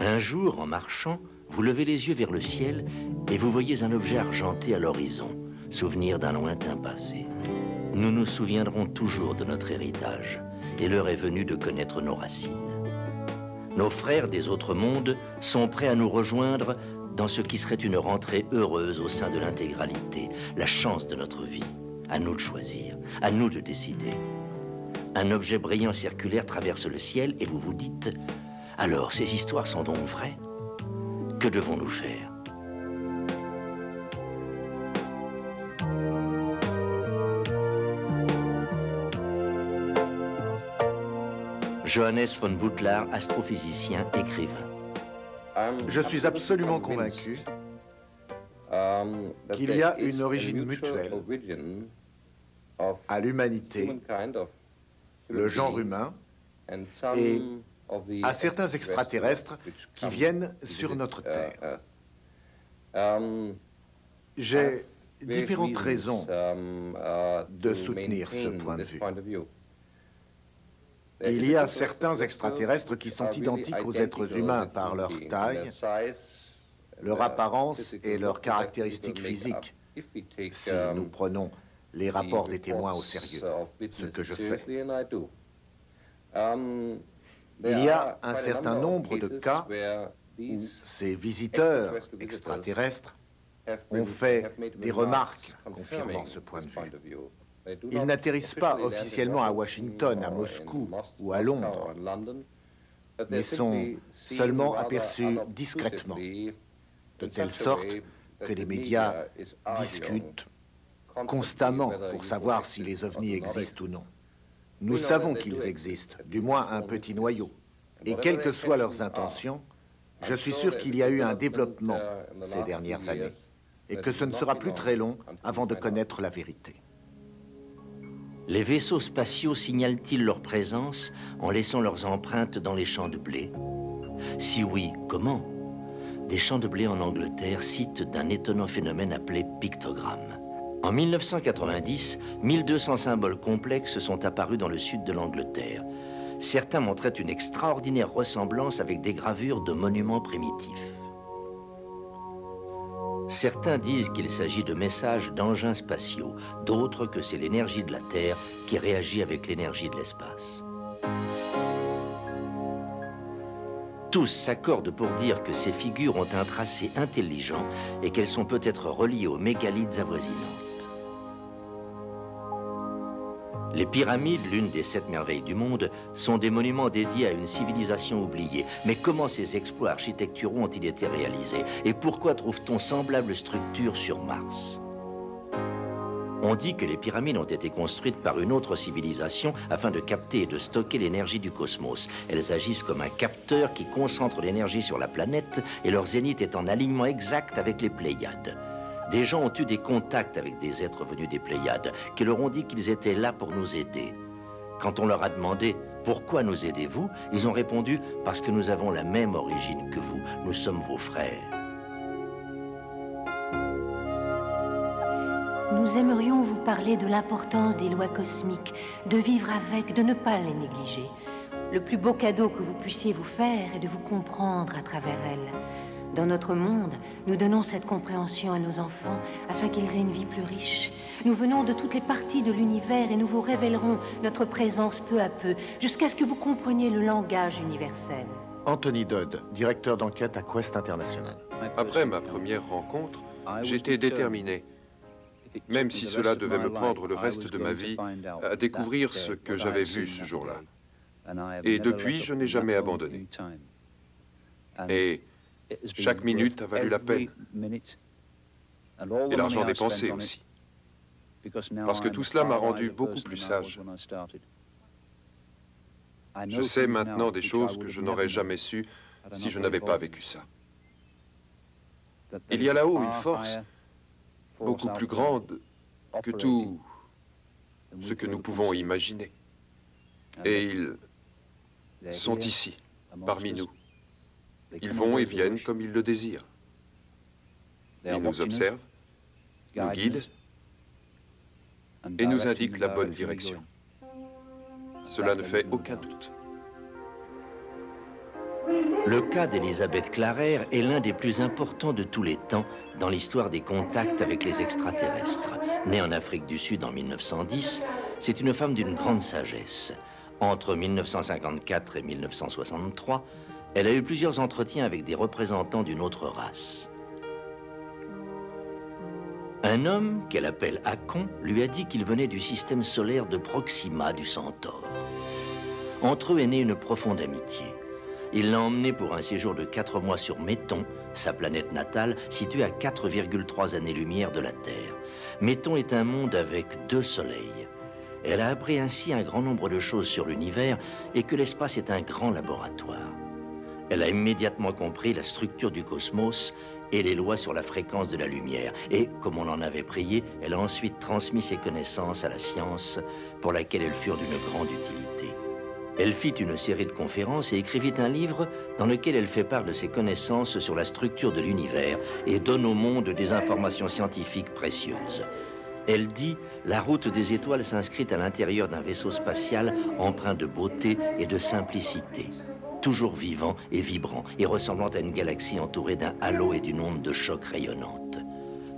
Un jour, en marchant, vous levez les yeux vers le ciel et vous voyez un objet argenté à l'horizon, souvenir d'un lointain passé. Nous nous souviendrons toujours de notre héritage et l'heure est venue de connaître nos racines. Nos frères des autres mondes sont prêts à nous rejoindre dans ce qui serait une rentrée heureuse au sein de l'intégralité, la chance de notre vie. À nous de choisir, à nous de décider. Un objet brillant circulaire traverse le ciel et vous vous dites « Alors, ces histoires sont donc vraies? Que devons-nous faire ?» Johannes von Butlar, astrophysicien, écrivain. Je suis absolument convaincu qu'il y a une origine mutuelle à l'humanité, le genre humain, et à certains extraterrestres qui viennent sur notre Terre. J'ai différentes raisons de soutenir ce point de vue. Il y a certains extraterrestres qui sont identiques aux êtres humains par leur taille, leur apparence et leurs caractéristiques physiques, si nous prenons les rapports des témoins au sérieux, ce que je fais. Il y a un certain nombre de cas où ces visiteurs extraterrestres ont fait des remarques confirmant ce point de vue. Ils n'atterrissent pas officiellement à Washington, à Moscou ou à Londres, mais sont seulement aperçus discrètement, de telle sorte que les médias discutent constamment pour savoir si les ovnis existent ou non. Nous savons qu'ils existent, du moins un petit noyau, et quelles que soient leurs intentions, je suis sûr qu'il y a eu un développement ces dernières années, et que ce ne sera plus très long avant de connaître la vérité. Les vaisseaux spatiaux signalent-ils leur présence en laissant leurs empreintes dans les champs de blé? Si oui, comment? Des champs de blé en Angleterre citent d'un étonnant phénomène appelé pictogramme. En 1990, 1200 symboles complexes sont apparus dans le sud de l'Angleterre. Certains montraient une extraordinaire ressemblance avec des gravures de monuments primitifs. Certains disent qu'il s'agit de messages d'engins spatiaux, d'autres que c'est l'énergie de la Terre qui réagit avec l'énergie de l'espace. Tous s'accordent pour dire que ces figures ont un tracé intelligent et qu'elles sont peut-être reliées aux mégalithes avoisinantes. Les pyramides, l'une des 7 merveilles du monde, sont des monuments dédiés à une civilisation oubliée. Mais comment ces exploits architecturaux ont-ils été réalisés? Et pourquoi trouve-t-on semblable structure sur Mars? On dit que les pyramides ont été construites par une autre civilisation afin de capter et de stocker l'énergie du cosmos. Elles agissent comme un capteur qui concentre l'énergie sur la planète et leur zénith est en alignement exact avec les Pléiades. Des gens ont eu des contacts avec des êtres venus des Pléiades qui leur ont dit qu'ils étaient là pour nous aider. Quand on leur a demandé « Pourquoi nous aidez-vous ?», ils ont répondu « Parce que nous avons la même origine que vous, nous sommes vos frères. » Nous aimerions vous parler de l'importance des lois cosmiques, de vivre avec, de ne pas les négliger. Le plus beau cadeau que vous puissiez vous faire est de vous comprendre à travers elles. Dans notre monde, nous donnons cette compréhension à nos enfants afin qu'ils aient une vie plus riche. Nous venons de toutes les parties de l'univers et nous vous révélerons notre présence peu à peu, jusqu'à ce que vous compreniez le langage universel. Anthony Dodd, directeur d'enquête à Quest International. Après ma première rencontre, j'étais déterminé, même si cela devait me prendre le reste de ma vie, à découvrir ce que j'avais vu ce jour-là. Et depuis, je n'ai jamais abandonné. Et chaque minute a valu la peine. Et l'argent dépensé aussi. Parce que tout cela m'a rendu beaucoup plus sage. Je sais maintenant des choses que je n'aurais jamais su si je n'avais pas vécu ça. Il y a là-haut une force beaucoup plus grande que tout ce que nous pouvons imaginer. Et ils sont ici, parmi nous. Ils vont et viennent comme ils le désirent. Ils nous observent, nous guident et nous indiquent la bonne direction. Cela ne fait aucun doute. Le cas d'Elisabeth Clarer est l'un des plus importants de tous les temps dans l'histoire des contacts avec les extraterrestres. Née en Afrique du Sud en 1910, c'est une femme d'une grande sagesse. Entre 1954 et 1963, elle a eu plusieurs entretiens avec des représentants d'une autre race. Un homme, qu'elle appelle Akon, lui a dit qu'il venait du système solaire de Proxima du Centaure. Entre eux est née une profonde amitié. Il l'a emmené pour un séjour de 4 mois sur Méton, sa planète natale, située à 4,3 années-lumière de la Terre. Méton est un monde avec 2 soleils. Elle a appris ainsi un grand nombre de choses sur l'univers et que l'espace est un grand laboratoire. Elle a immédiatement compris la structure du cosmos et les lois sur la fréquence de la lumière. Et, comme on en avait prié, elle a ensuite transmis ses connaissances à la science, pour laquelle elles furent d'une grande utilité. Elle fit une série de conférences et écrivit un livre dans lequel elle fait part de ses connaissances sur la structure de l'univers et donne au monde des informations scientifiques précieuses. Elle dit « La route des étoiles s'inscrit à l'intérieur d'un vaisseau spatial empreint de beauté et de simplicité, toujours vivant et vibrant et ressemblant à une galaxie entourée d'un halo et d'une onde de choc rayonnante.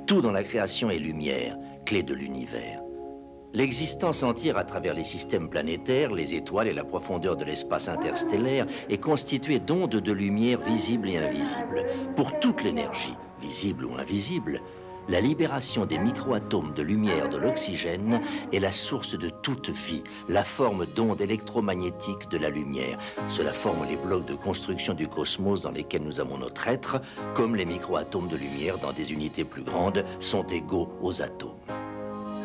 Tout dans la création est lumière, clé de l'univers. L'existence entière à travers les systèmes planétaires, les étoiles et la profondeur de l'espace interstellaire est constituée d'ondes de lumière visibles et invisibles. Pour toute l'énergie, visible ou invisible, la libération des microatomes de lumière de l'oxygène est la source de toute vie, la forme d'ondes électromagnétiques de la lumière. Cela forme les blocs de construction du cosmos dans lesquels nous avons notre être, comme les microatomes de lumière dans des unités plus grandes sont égaux aux atomes.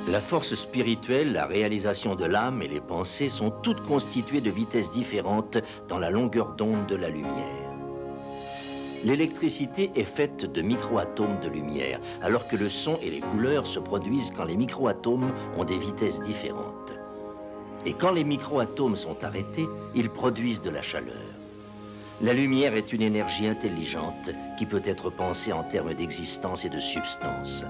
La force spirituelle, la réalisation de l'âme et les pensées sont toutes constituées de vitesses différentes dans la longueur d'onde de la lumière. L'électricité est faite de microatomes de lumière, alors que le son et les couleurs se produisent quand les microatomes ont des vitesses différentes. Et quand les microatomes sont arrêtés, ils produisent de la chaleur. La lumière est une énergie intelligente qui peut être pensée en termes d'existence et de substance.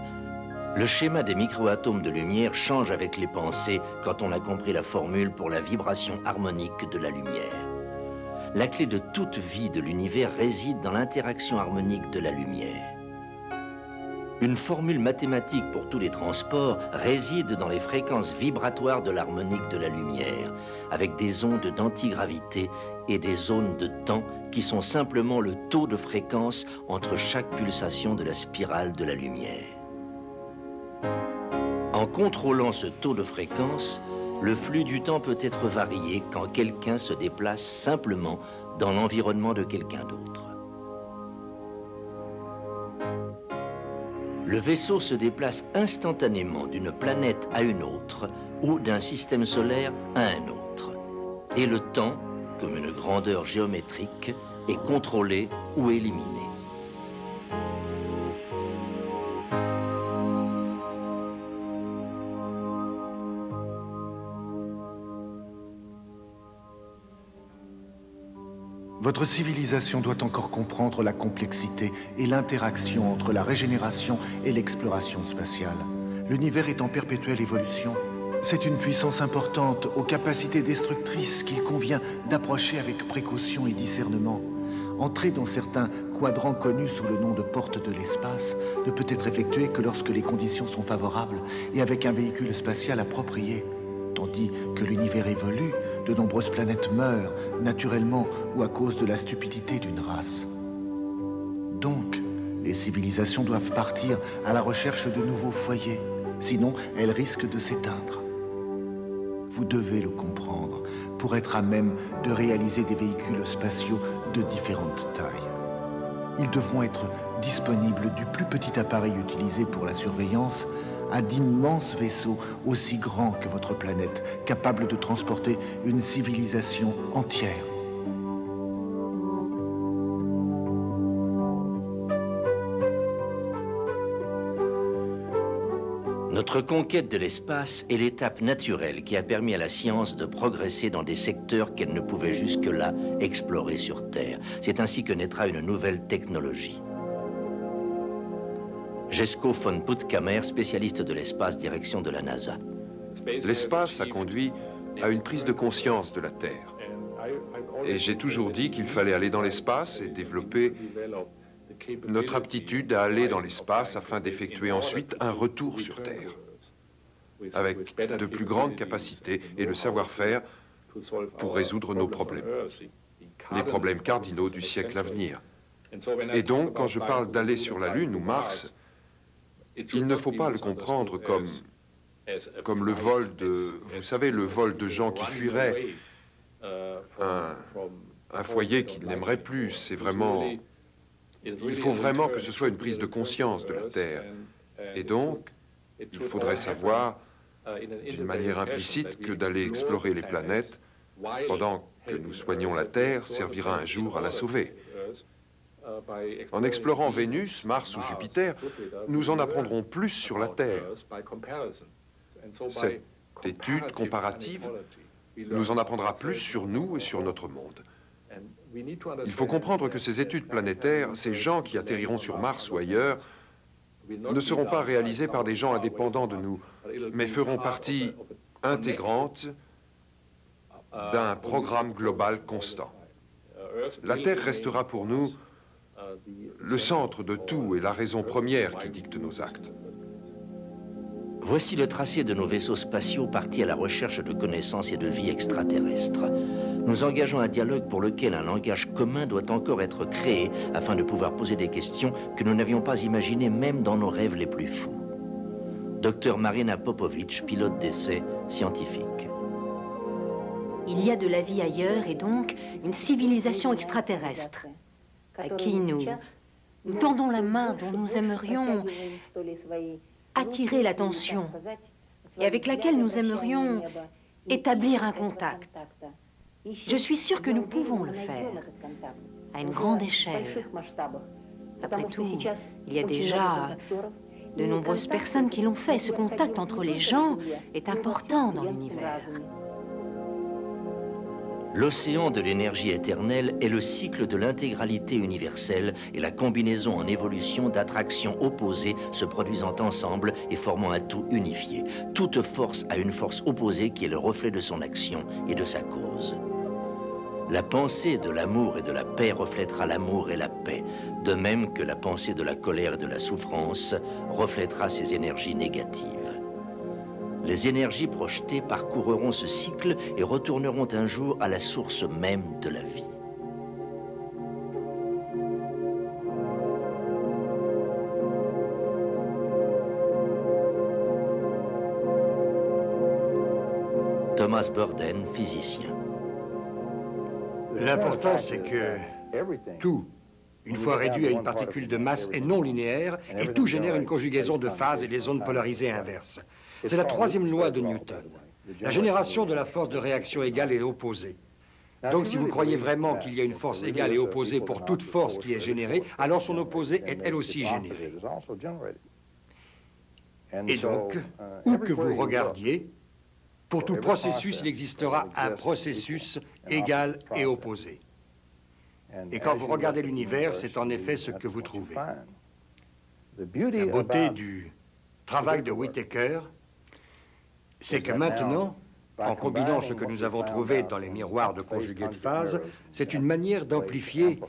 Le schéma des microatomes de lumière change avec les pensées quand on a compris la formule pour la vibration harmonique de la lumière. La clé de toute vie de l'univers réside dans l'interaction harmonique de la lumière. Une formule mathématique pour tous les transports réside dans les fréquences vibratoires de l'harmonique de la lumière, avec des ondes d'antigravité et des zones de temps qui sont simplement le taux de fréquence entre chaque pulsation de la spirale de la lumière. En contrôlant ce taux de fréquence, le flux du temps peut être varié quand quelqu'un se déplace simplement dans l'environnement de quelqu'un d'autre. Le vaisseau se déplace instantanément d'une planète à une autre ou d'un système solaire à un autre. Et le temps, comme une grandeur géométrique, est contrôlé ou éliminé. Votre civilisation doit encore comprendre la complexité et l'interaction entre la régénération et l'exploration spatiale. L'univers est en perpétuelle évolution. C'est une puissance importante, aux capacités destructrices qu'il convient d'approcher avec précaution et discernement. Entrer dans certains quadrants connus sous le nom de porte de l'espace ne peut être effectué que lorsque les conditions sont favorables et avec un véhicule spatial approprié. Tandis que l'univers évolue, de nombreuses planètes meurent, naturellement ou à cause de la stupidité d'une race. Donc, les civilisations doivent partir à la recherche de nouveaux foyers, sinon elles risquent de s'éteindre. Vous devez le comprendre pour être à même de réaliser des véhicules spatiaux de différentes tailles. Ils devront être disponibles du plus petit appareil utilisé pour la surveillance à d'immenses vaisseaux aussi grands que votre planète, capables de transporter une civilisation entière. Notre conquête de l'espace est l'étape naturelle qui a permis à la science de progresser dans des secteurs qu'elle ne pouvait jusque-là explorer sur Terre. C'est ainsi que naîtra une nouvelle technologie. Jesko von Puttkamer, spécialiste de l'espace, direction de la NASA. L'espace a conduit à une prise de conscience de la Terre. Et j'ai toujours dit qu'il fallait aller dans l'espace et développer notre aptitude à aller dans l'espace afin d'effectuer ensuite un retour sur Terre, avec de plus grandes capacités et le savoir-faire pour résoudre nos problèmes, les problèmes cardinaux du siècle à venir. Et donc, quand je parle d'aller sur la Lune ou Mars, il ne faut pas le comprendre comme le vol de, vous savez, le vol de gens qui fuiraient un foyer qu'ils n'aimeraient plus. C'est vraiment, il faut vraiment que ce soit une prise de conscience de la Terre. Et donc, il faudrait savoir, d'une manière implicite, que d'aller explorer les planètes pendant que nous soignons la Terre servira un jour à la sauver. En explorant Vénus, Mars ou Jupiter, nous en apprendrons plus sur la Terre. Cette étude comparative nous en apprendra plus sur nous et sur notre monde. Il faut comprendre que ces études planétaires, ces gens qui atterriront sur Mars ou ailleurs, ne seront pas réalisés par des gens indépendants de nous, mais feront partie intégrante d'un programme global constant. La Terre restera pour nous le centre de tout et la raison première qui dicte nos actes. Voici le tracé de nos vaisseaux spatiaux partis à la recherche de connaissances et de vie extraterrestre. Nous engageons un dialogue pour lequel un langage commun doit encore être créé afin de pouvoir poser des questions que nous n'avions pas imaginées même dans nos rêves les plus fous. Dr Marina Popovic, pilote d'essai scientifique. Il y a de la vie ailleurs et donc une civilisation extraterrestre à qui nous tendons la main, dont nous aimerions attirer l'attention et avec laquelle nous aimerions établir un contact. Je suis sûre que nous pouvons le faire à une grande échelle. Après tout, il y a déjà de nombreuses personnes qui l'ont fait. Ce contact entre les gens est important dans l'univers. L'océan de l'énergie éternelle est le cycle de l'intégralité universelle et la combinaison en évolution d'attractions opposées se produisant ensemble et formant un tout unifié. Toute force a une force opposée qui est le reflet de son action et de sa cause. La pensée de l'amour et de la paix reflètera l'amour et la paix, de même que la pensée de la colère et de la souffrance reflètera ces énergies négatives. Les énergies projetées parcourront ce cycle et retourneront un jour à la source même de la vie. Thomas Burden, physicien. L'important, c'est que tout, une fois réduit à une particule de masse, est non linéaire et tout génère une conjugaison de phases et les ondes polarisées inverses. C'est la troisième loi de Newton. La génération de la force de réaction égale et opposée. Donc si vous croyez vraiment qu'il y a une force égale et opposée pour toute force qui est générée, alors son opposée est elle aussi générée. Et donc, où que vous regardiez, pour tout processus, il existera un processus égal et opposé. Et quand vous regardez l'univers, c'est en effet ce que vous trouvez. La beauté du travail de Whittaker, c'est que maintenant, en combinant ce que nous avons trouvé dans les miroirs de conjugués de phase, c'est une manière d'amplifier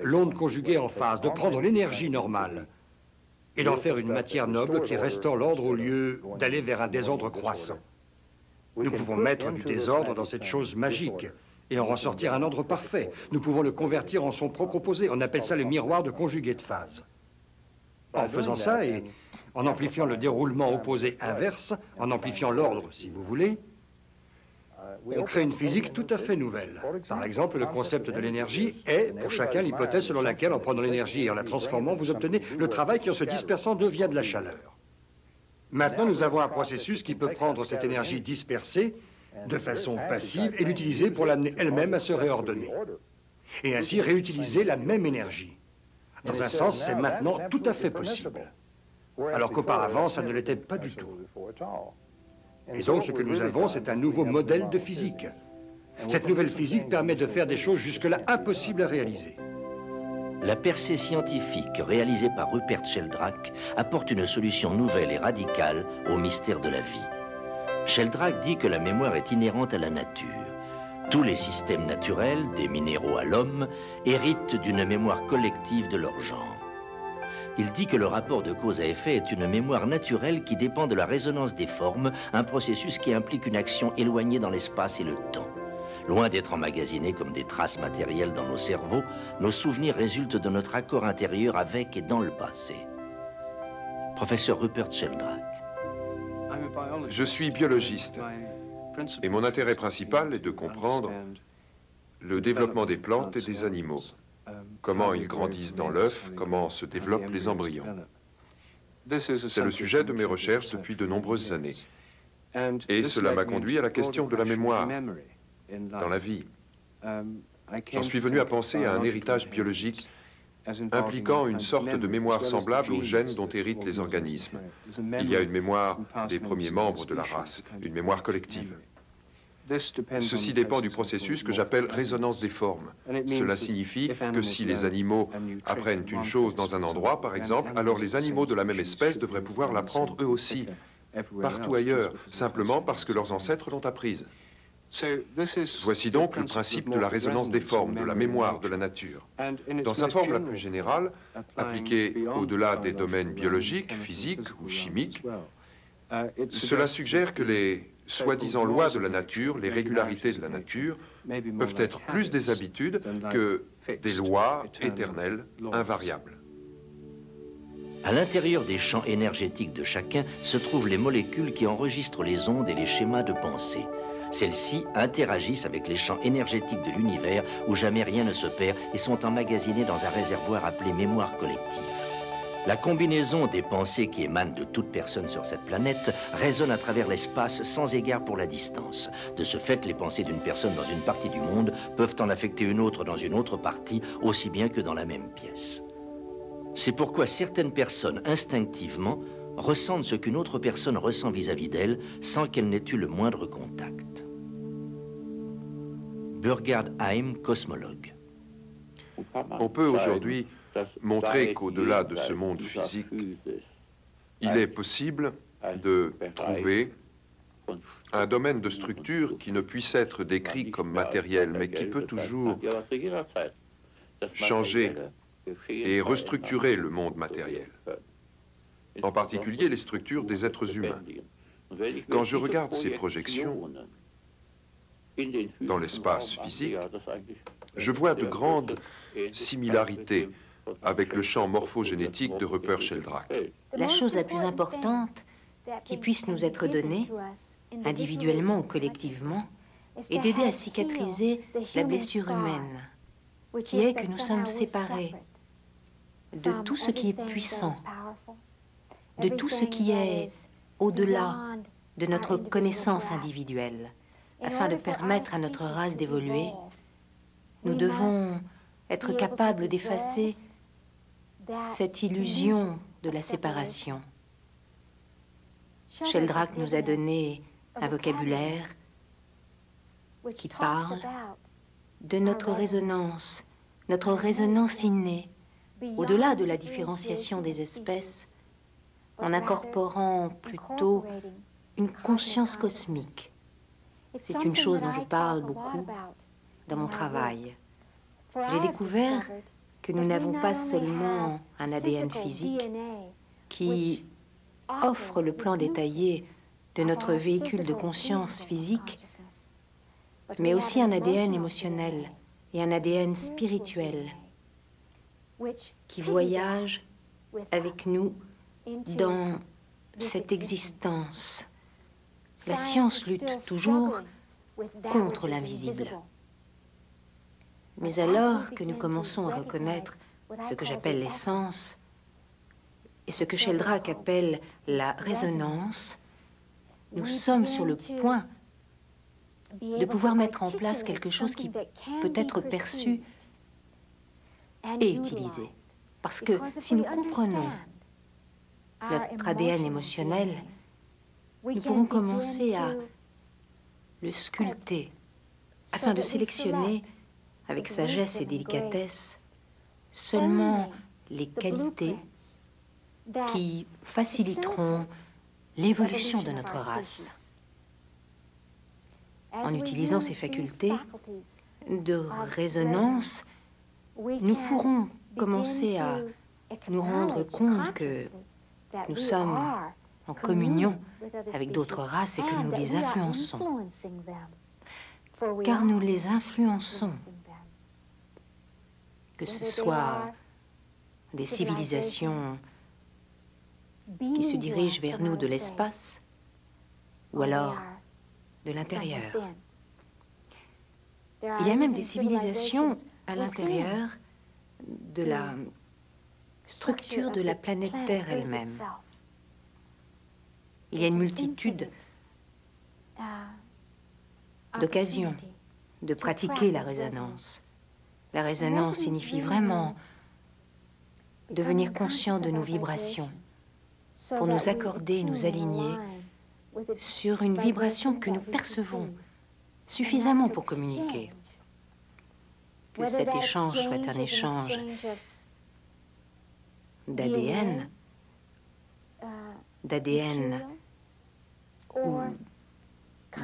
l'onde conjuguée en phase, de prendre l'énergie normale et d'en faire une matière noble qui restaure l'ordre au lieu d'aller vers un désordre croissant. Nous pouvons mettre du désordre dans cette chose magique et en ressortir un ordre parfait. Nous pouvons le convertir en son propre opposé. On appelle ça le miroir de conjugués de phase. En faisant ça et en amplifiant le déroulement opposé inverse, en amplifiant l'ordre, si vous voulez, on crée une physique tout à fait nouvelle. Par exemple, le concept de l'énergie est, pour chacun, l'hypothèse selon laquelle, en prenant l'énergie et en la transformant, vous obtenez le travail qui, en se dispersant, devient de la chaleur. Maintenant, nous avons un processus qui peut prendre cette énergie dispersée de façon passive et l'utiliser pour l'amener elle-même à se réordonner. Et ainsi réutiliser la même énergie. Dans un sens, c'est maintenant tout à fait possible. Alors qu'auparavant, ça ne l'était pas du tout. Et donc, ce que nous avons, c'est un nouveau modèle de physique. Cette nouvelle physique permet de faire des choses jusque-là impossibles à réaliser. La percée scientifique réalisée par Rupert Sheldrake apporte une solution nouvelle et radicale au mystère de la vie. Sheldrake dit que la mémoire est inhérente à la nature. Tous les systèmes naturels, des minéraux à l'homme, héritent d'une mémoire collective de leur genre. Il dit que le rapport de cause à effet est une mémoire naturelle qui dépend de la résonance des formes, un processus qui implique une action éloignée dans l'espace et le temps. Loin d'être emmagasinés comme des traces matérielles dans nos cerveaux, nos souvenirs résultent de notre accord intérieur avec et dans le passé. Professeur Rupert Sheldrake. Je suis biologiste et mon intérêt principal est de comprendre le développement des plantes et des animaux. Comment ils grandissent dans l'œuf, comment se développent les embryons. C'est le sujet de mes recherches depuis de nombreuses années. Et cela m'a conduit à la question de la mémoire dans la vie. J'en suis venu à penser à un héritage biologique impliquant une sorte de mémoire semblable aux gènes dont héritent les organismes. Il y a une mémoire des premiers membres de la race, une mémoire collective. Ceci dépend du processus que j'appelle résonance des formes. Cela signifie que si les animaux apprennent une chose dans un endroit, par exemple, alors les animaux de la même espèce devraient pouvoir l'apprendre eux aussi, partout ailleurs, simplement parce que leurs ancêtres l'ont apprise. Voici donc le principe de la résonance des formes, de la mémoire de la nature. Dans sa forme la plus générale, appliquée au-delà des domaines biologiques, physiques ou chimiques, cela suggère que les soi-disant lois de la nature, les régularités de la nature, peuvent être plus des habitudes que des lois éternelles, invariables. À l'intérieur des champs énergétiques de chacun se trouvent les molécules qui enregistrent les ondes et les schémas de pensée. Celles-ci interagissent avec les champs énergétiques de l'univers où jamais rien ne se perd et sont emmagasinées dans un réservoir appelé mémoire collective. La combinaison des pensées qui émanent de toute personne sur cette planète résonne à travers l'espace sans égard pour la distance. De ce fait, les pensées d'une personne dans une partie du monde peuvent en affecter une autre dans une autre partie, aussi bien que dans la même pièce. C'est pourquoi certaines personnes, instinctivement, ressentent ce qu'une autre personne ressent vis-à-vis d'elle sans qu'elle n'ait eu le moindre contact. Burghard Heim, cosmologue. On peut aujourd'hui montrer qu'au-delà de ce monde physique, il est possible de trouver un domaine de structure qui ne puisse être décrit comme matériel, mais qui peut toujours changer et restructurer le monde matériel, en particulier les structures des êtres humains. Quand je regarde ces projections dans l'espace physique, je vois de grandes similarités avec le champ morphogénétique de Rupert Sheldrake. La chose la plus importante qui puisse nous être donnée, individuellement ou collectivement, est d'aider à cicatriser la blessure humaine, qui est que nous sommes séparés de tout ce qui est puissant, de tout ce qui est au-delà de notre connaissance individuelle. Afin de permettre à notre race d'évoluer, nous devons être capables d'effacer cette illusion de la séparation. Sheldrake nous a donné un vocabulaire qui parle de notre résonance innée, au-delà de la différenciation des espèces, en incorporant plutôt une conscience cosmique. C'est une chose dont je parle beaucoup dans mon travail. J'ai découvert que nous n'avons pas seulement un ADN physique qui offre le plan détaillé de notre véhicule de conscience physique, mais aussi un ADN émotionnel et un ADN spirituel qui voyagent avec nous dans cette existence. La science lutte toujours contre l'invisible. Mais alors que nous commençons à reconnaître ce que j'appelle l'essence et ce que Sheldrake appelle la résonance, nous sommes sur le point de pouvoir mettre en place quelque chose qui peut être perçu et utilisé. Parce que si nous comprenons notre ADN émotionnel, nous pourrons commencer à le sculpter afin de sélectionner avec sagesse et délicatesse seulement les qualités qui faciliteront l'évolution de notre race. en utilisant ces facultés de résonance, nous pourrons commencer à nous rendre compte que nous sommes en communion avec d'autres races et que nous les influençons. Car nous les influençons, que ce soit des civilisations qui se dirigent vers nous de l'espace ou alors de l'intérieur. Il y a même des civilisations à l'intérieur de la structure de la planète Terre elle-même. Il y a une multitude d'occasions de pratiquer la résonance. La résonance signifie vraiment devenir conscient de nos vibrations pour nous accorder, nous aligner sur une vibration que nous percevons suffisamment pour communiquer. Que cet échange soit un échange d'ADN, ou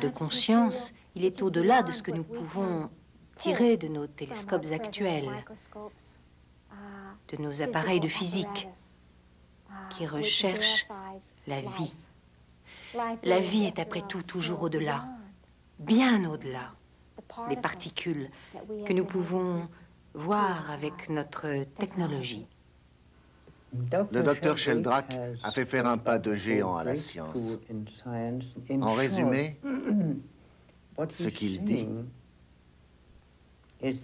de conscience, il est au-delà de ce que nous pouvons tirer de nos télescopes actuels, de nos appareils de physique qui recherchent la vie. La vie est après tout toujours au-delà, bien au-delà des particules que nous pouvons voir avec notre technologie. Le docteur Sheldrake a fait faire un pas de géant à la science. En résumé, ce qu'il dit,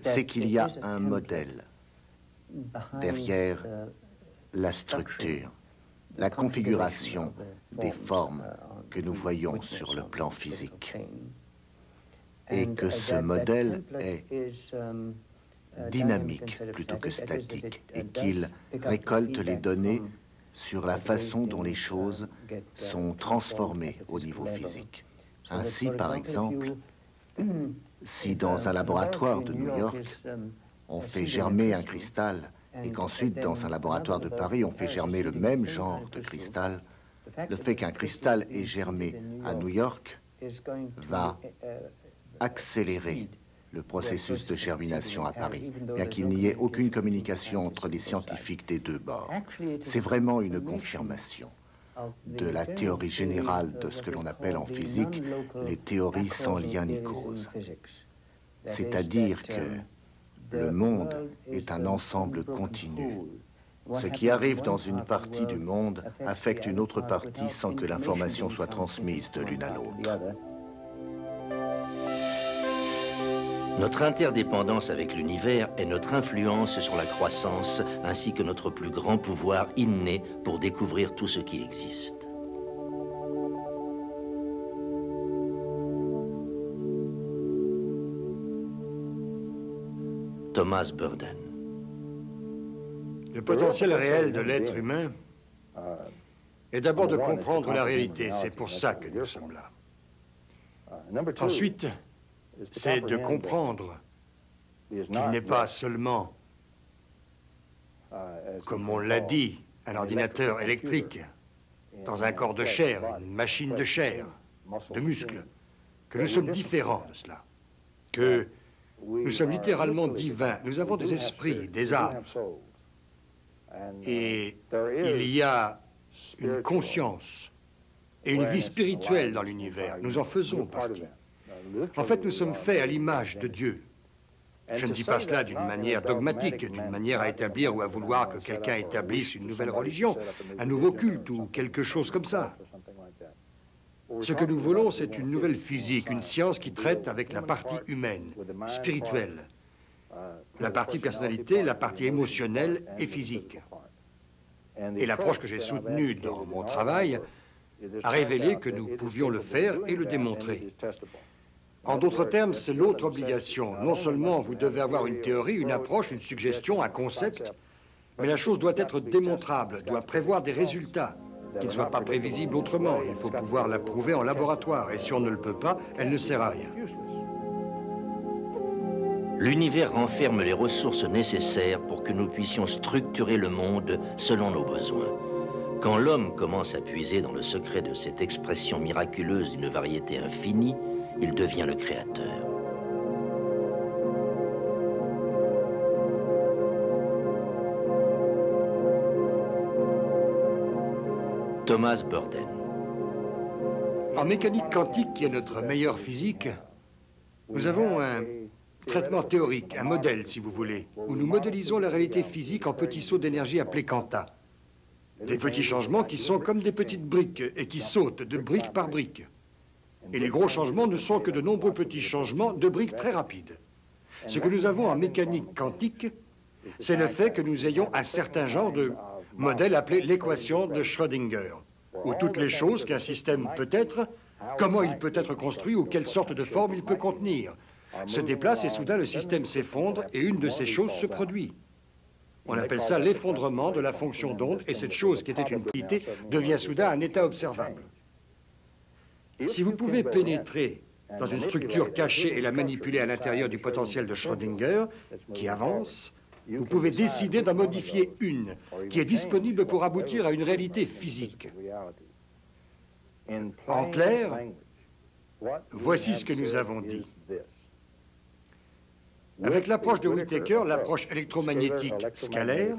c'est qu'il y a un modèle derrière la structure, la configuration des formes que nous voyons sur le plan physique. Et que ce modèle est dynamique plutôt que statique et qu'il récolte les données sur la façon dont les choses sont transformées au niveau physique. Ainsi, par exemple, si dans un laboratoire de New York, on fait germer un cristal et qu'ensuite, dans un laboratoire de Paris, on fait germer le même genre de cristal, le fait qu'un cristal ait germé à New York va accélérer le processus de germination à Paris, bien qu'il n'y ait aucune communication entre les scientifiques des deux bords. C'est vraiment une confirmation de la théorie générale de ce que l'on appelle en physique les théories sans lien ni cause. C'est-à-dire que le monde est un ensemble continu. Ce qui arrive dans une partie du monde affecte une autre partie sans que l'information soit transmise de l'une à l'autre. Notre interdépendance avec l'univers est notre influence sur la croissance ainsi que notre plus grand pouvoir inné pour découvrir tout ce qui existe. Thomas Burden. Le potentiel réel de l'être humain est d'abord de comprendre la réalité. C'est pour ça que nous sommes là. Ensuite, c'est de comprendre qu'il n'est pas seulement, comme on l'a dit, un ordinateur électrique dans un corps de chair, une machine de chair, de muscles, que nous sommes différents de cela, que nous sommes littéralement divins, nous avons des esprits, des âmes, et il y a une conscience et une vie spirituelle dans l'univers, nous en faisons partie. En fait, nous sommes faits à l'image de Dieu. Je ne dis pas cela d'une manière dogmatique, d'une manière à établir ou à vouloir que quelqu'un établisse une nouvelle religion, un nouveau culte ou quelque chose comme ça. Ce que nous voulons, c'est une nouvelle physique, une science qui traite avec la partie humaine, spirituelle, la partie personnalité, la partie émotionnelle et physique. Et l'approche que j'ai soutenue dans mon travail a révélé que nous pouvions le faire et le démontrer. En d'autres termes, c'est l'autre obligation. Non seulement vous devez avoir une théorie, une approche, une suggestion, un concept, mais la chose doit être démontrable, doit prévoir des résultats qui ne soient pas prévisibles autrement. Il faut pouvoir la prouver en laboratoire, et si on ne le peut pas, elle ne sert à rien. L'univers renferme les ressources nécessaires pour que nous puissions structurer le monde selon nos besoins. Quand l'homme commence à puiser dans le secret de cette expression miraculeuse d'une variété infinie, il devient le créateur. Thomas Burdен. En mécanique quantique, qui est notre meilleure physique, nous avons un traitement théorique, un modèle, si vous voulez, où nous modélisons la réalité physique en petits sauts d'énergie appelés quanta. Des petits changements qui sont comme des petites briques et qui sautent de brique par brique. Et les gros changements ne sont que de nombreux petits changements de briques très rapides. Ce que nous avons en mécanique quantique, c'est le fait que nous ayons un certain genre de modèle appelé l'équation de Schrödinger, où toutes les choses qu'un système peut être, comment il peut être construit ou quelle sorte de forme il peut contenir, se déplacent et soudain le système s'effondre et une de ces choses se produit. On appelle ça l'effondrement de la fonction d'onde et cette chose qui était une quantité devient soudain un état observable. Si vous pouvez pénétrer dans une structure cachée et la manipuler à l'intérieur du potentiel de Schrödinger qui avance, vous pouvez décider d'en modifier une qui est disponible pour aboutir à une réalité physique. En clair, voici ce que nous avons dit. Avec l'approche de Whittaker, l'approche électromagnétique scalaire,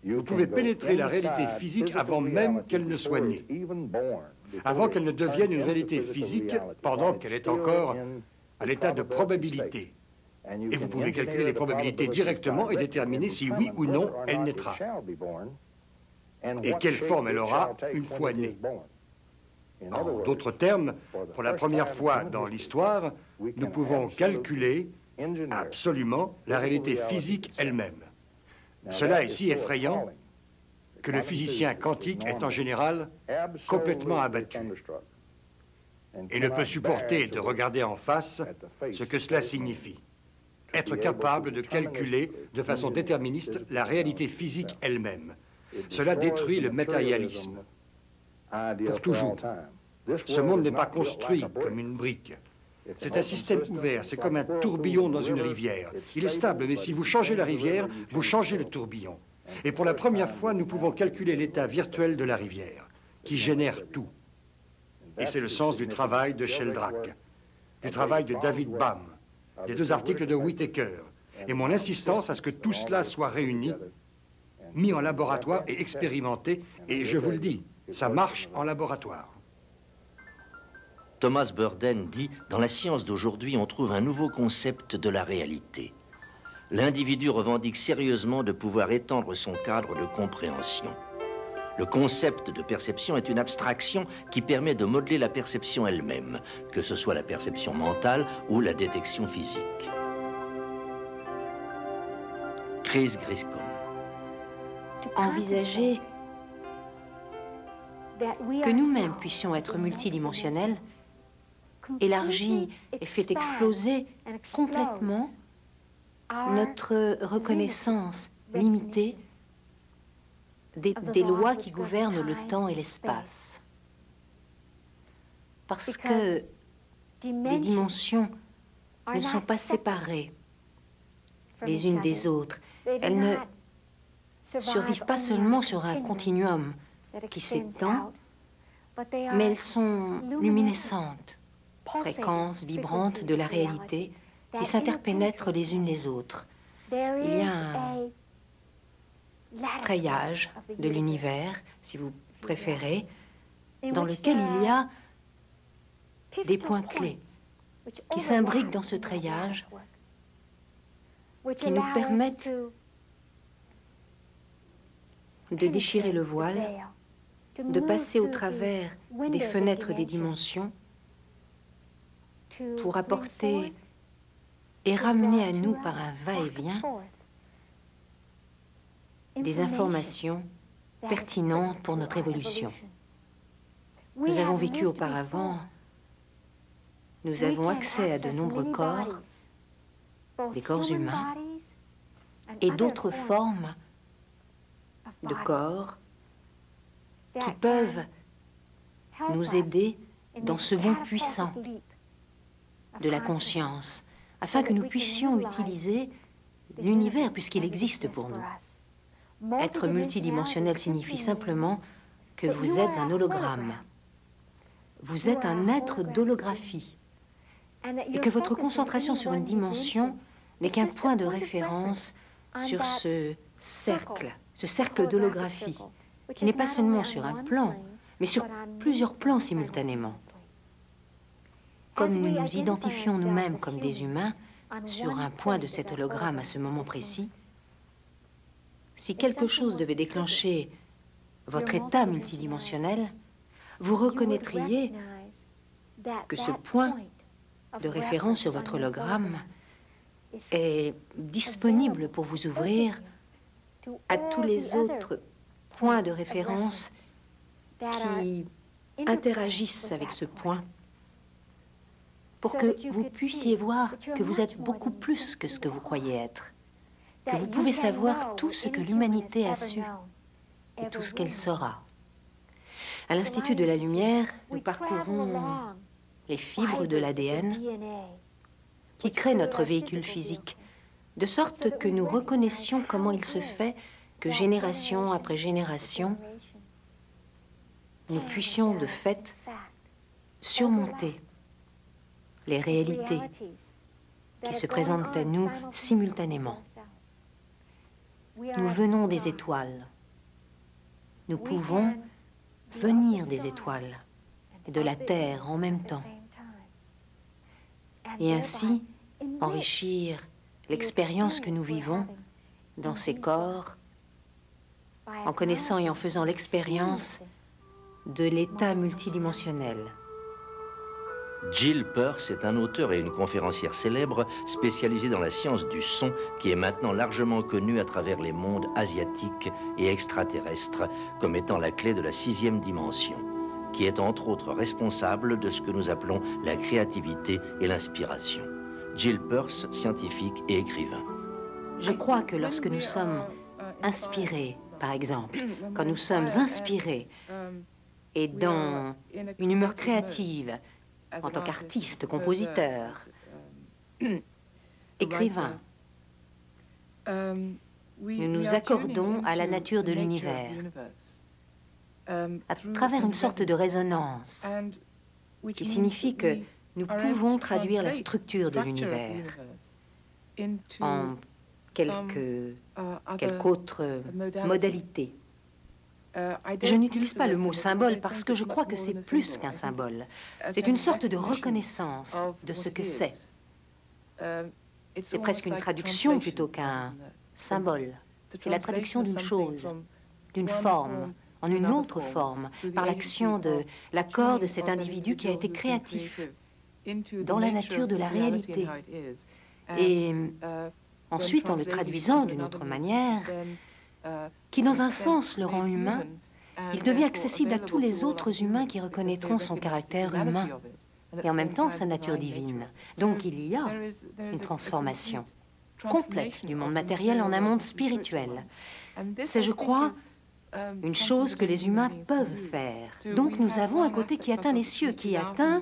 vous pouvez pénétrer la réalité physique avant même qu'elle ne soit née, avant qu'elle ne devienne une réalité physique pendant qu'elle est encore à l'état de probabilité. Et vous pouvez calculer les probabilités directement et déterminer si oui ou non elle naîtra. Et quelle forme elle aura une fois née. En d'autres termes, pour la première fois dans l'histoire, nous pouvons calculer absolument la réalité physique elle-même. Cela est si effrayant que le physicien quantique est en général complètement abattu et ne peut supporter de regarder en face ce que cela signifie. Être capable de calculer de façon déterministe la réalité physique elle-même. Cela détruit le matérialisme. Pour toujours. Ce monde n'est pas construit comme une brique. C'est un système ouvert, c'est comme un tourbillon dans une rivière. Il est stable, mais si vous changez la rivière, vous changez le tourbillon. Et pour la première fois, nous pouvons calculer l'état virtuel de la rivière, qui génère tout. Et c'est le sens du travail de Sheldrake, du travail de David Bohm, des deux articles de Whittaker, et mon insistance à ce que tout cela soit réuni, mis en laboratoire et expérimenté, et je vous le dis, ça marche en laboratoire. Thomas Burden dit « Dans la science d'aujourd'hui, on trouve un nouveau concept de la réalité. L'individu revendique sérieusement de pouvoir étendre son cadre de compréhension. Le concept de perception est une abstraction qui permet de modeler la perception elle-même, que ce soit la perception mentale ou la détection physique. » Chris Griscom. Envisager que nous-mêmes puissions être multidimensionnels élargit et fait exploser complètement notre reconnaissance limitée des lois qui gouvernent le temps et l'espace. Parce que les dimensions ne sont pas séparées les unes des autres. Elles ne survivent pas seulement sur un continuum qui s'étend, mais elles sont luminescentes, fréquences vibrantes de la réalité qui s'interpénètrent les unes les autres. Il y a un treillage de l'univers, si vous préférez, dans lequel il y a des points clés qui s'imbriquent dans ce treillage, qui nous permettent de déchirer le voile, de passer au travers des fenêtres des dimensions pour apporter et ramener à nous par un va-et-vient des informations pertinentes pour notre évolution. Nous avons vécu auparavant, nous avons accès à de nombreux corps, des corps humains et d'autres formes de corps qui peuvent nous aider dans ce bond puissant de la conscience, afin que nous puissions utiliser l'univers puisqu'il existe pour nous. Être multidimensionnel signifie simplement que vous êtes un hologramme. vous êtes un être d'holographie et que votre concentration sur une dimension n'est qu'un point de référence sur ce cercle d'holographie, qui n'est pas seulement sur un plan, mais sur plusieurs plans simultanément. Comme nous nous identifions nous-mêmes comme des humains sur un point de cet hologramme à ce moment précis, si quelque chose devait déclencher votre état multidimensionnel, vous reconnaîtriez que ce point de référence sur votre hologramme est disponible pour vous ouvrir à tous les autres points de référence qui interagissent avec ce point, pour que vous puissiez voir que vous êtes beaucoup plus que ce que vous croyez être, que vous pouvez savoir tout ce que l'humanité a su et tout ce qu'elle saura. À l'Institut de la Lumière, nous parcourons les fibres de l'ADN qui créent notre véhicule physique, de sorte que nous reconnaissions comment il se fait que génération après génération, nous puissions de fait surmonter les réalités qui se présentent à nous simultanément. Nous venons des étoiles. Nous pouvons venir des étoiles et de la Terre en même temps, et ainsi enrichir l'expérience que nous vivons dans ces corps, en connaissant et en faisant l'expérience de l'état multidimensionnel. Jill Peirce est un auteur et une conférencière célèbre spécialisée dans la science du son qui est maintenant largement connue à travers les mondes asiatiques et extraterrestres comme étant la clé de la 6e dimension, qui est entre autres responsable de ce que nous appelons la créativité et l'inspiration. Jill Peirce, scientifique et écrivain. Je crois que lorsque nous sommes inspirés, par exemple, quand nous sommes inspirés et dans une humeur créative, en tant qu'artiste, compositeur, écrivain, nous nous accordons à la nature de l'univers, à travers une sorte de résonance, qui signifie que nous pouvons traduire la structure de l'univers en quelque autre modalité. Je n'utilise pas le mot symbole parce que je crois que c'est plus qu'un symbole. C'est une sorte de reconnaissance de ce que c'est. C'est presque une traduction plutôt qu'un symbole. C'est la traduction d'une chose, d'une forme, en une autre forme, par l'action de l'accord de cet individu qui a été créatif dans la nature de la réalité. Et ensuite, en le traduisant d'une autre manière, qui dans un sens le rend humain, il devient accessible à tous les autres humains qui reconnaîtront son caractère humain et en même temps sa nature divine. Donc il y a une transformation complète du monde matériel en un monde spirituel. C'est, je crois, une chose que les humains peuvent faire. Donc nous avons un côté qui atteint les cieux, qui atteint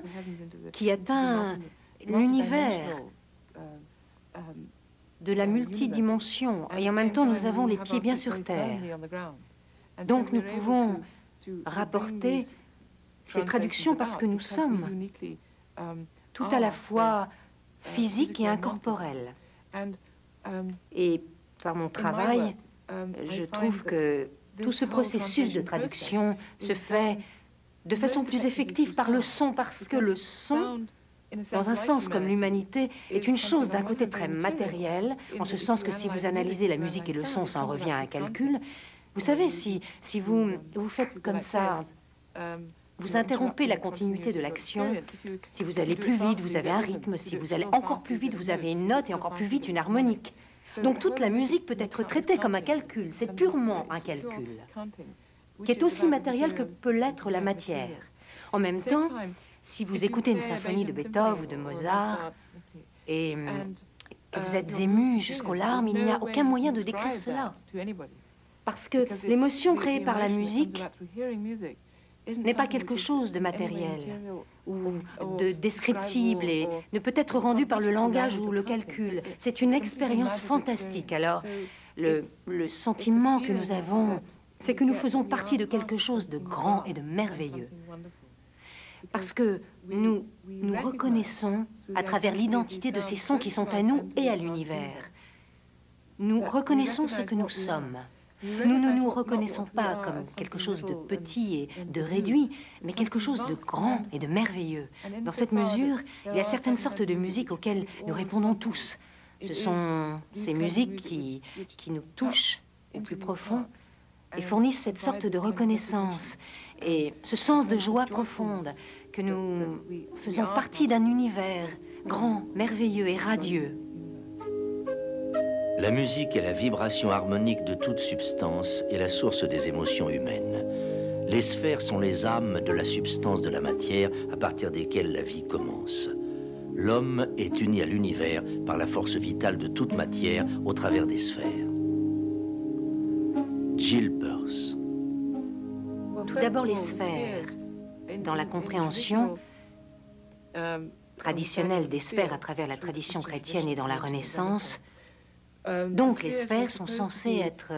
l'univers de la multidimension, et en même temps nous avons les pieds bien sur terre. Donc nous pouvons rapporter ces traductions parce que nous sommes tout à la fois physiques et incorporels. Et par mon travail, je trouve que tout ce processus de traduction se fait de façon plus effective par le son, parce que le son, dans un sens comme l'humanité, est une chose d'un côté très matériel, en ce sens que si vous analysez la musique et le son, ça en revient à un calcul. Vous savez, si vous faites comme ça, vous interrompez la continuité de l'action. Si vous allez plus vite, vous avez un rythme. Si vous allez encore plus vite, vous avez une note, et encore plus vite, une harmonique. Donc toute la musique peut être traitée comme un calcul. C'est purement un calcul, qui est aussi matériel que peut l'être la matière. En même temps, si vous écoutez une symphonie de Beethoven ou de Mozart et que vous êtes ému jusqu'aux larmes, il n'y a aucun moyen de décrire cela. Parce que l'émotion créée par la musique n'est pas quelque chose de matériel ou de descriptible et ne peut être rendu par le langage ou le calcul. C'est une expérience fantastique. Alors, le sentiment que nous avons, c'est que nous faisons partie de quelque chose de grand et de merveilleux. Parce que nous reconnaissons à travers l'identité de ces sons qui sont à nous et à l'univers. Nous reconnaissons ce que nous sommes. Nous ne nous reconnaissons pas comme quelque chose de petit et de réduit, mais quelque chose de grand et de merveilleux. Dans cette mesure, il y a certaines sortes de musiques auxquelles nous répondons tous. Ce sont ces musiques qui nous touchent au plus profond et fournissent cette sorte de reconnaissance et ce sens de joie profonde que nous faisons partie d'un univers grand, merveilleux et radieux. La musique est la vibration harmonique de toute substance et la source des émotions humaines. Les sphères sont les âmes de la substance de la matière à partir desquelles la vie commence. L'homme est uni à l'univers par la force vitale de toute matière au travers des sphères. Jill Peirce. Tout d'abord les sphères. Dans la compréhension traditionnelle des sphères à travers la tradition chrétienne et dans la Renaissance, donc les sphères sont censées être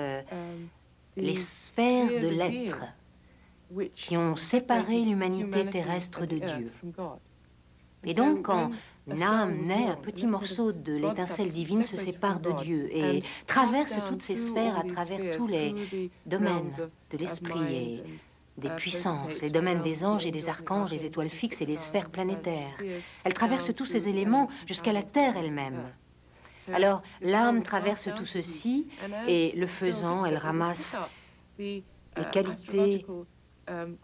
les sphères de l'être qui ont séparé l'humanité terrestre de Dieu. Et donc quand une âme naît, un petit morceau de l'étincelle divine se sépare de Dieu et traverse toutes ces sphères à travers tous les domaines de l'esprit et des puissances, les domaines des anges et des archanges, les étoiles fixes et les sphères planétaires. Elle traverse tous ces éléments jusqu'à la Terre elle-même. Alors, l'âme traverse tout ceci et, le faisant, elle ramasse les qualités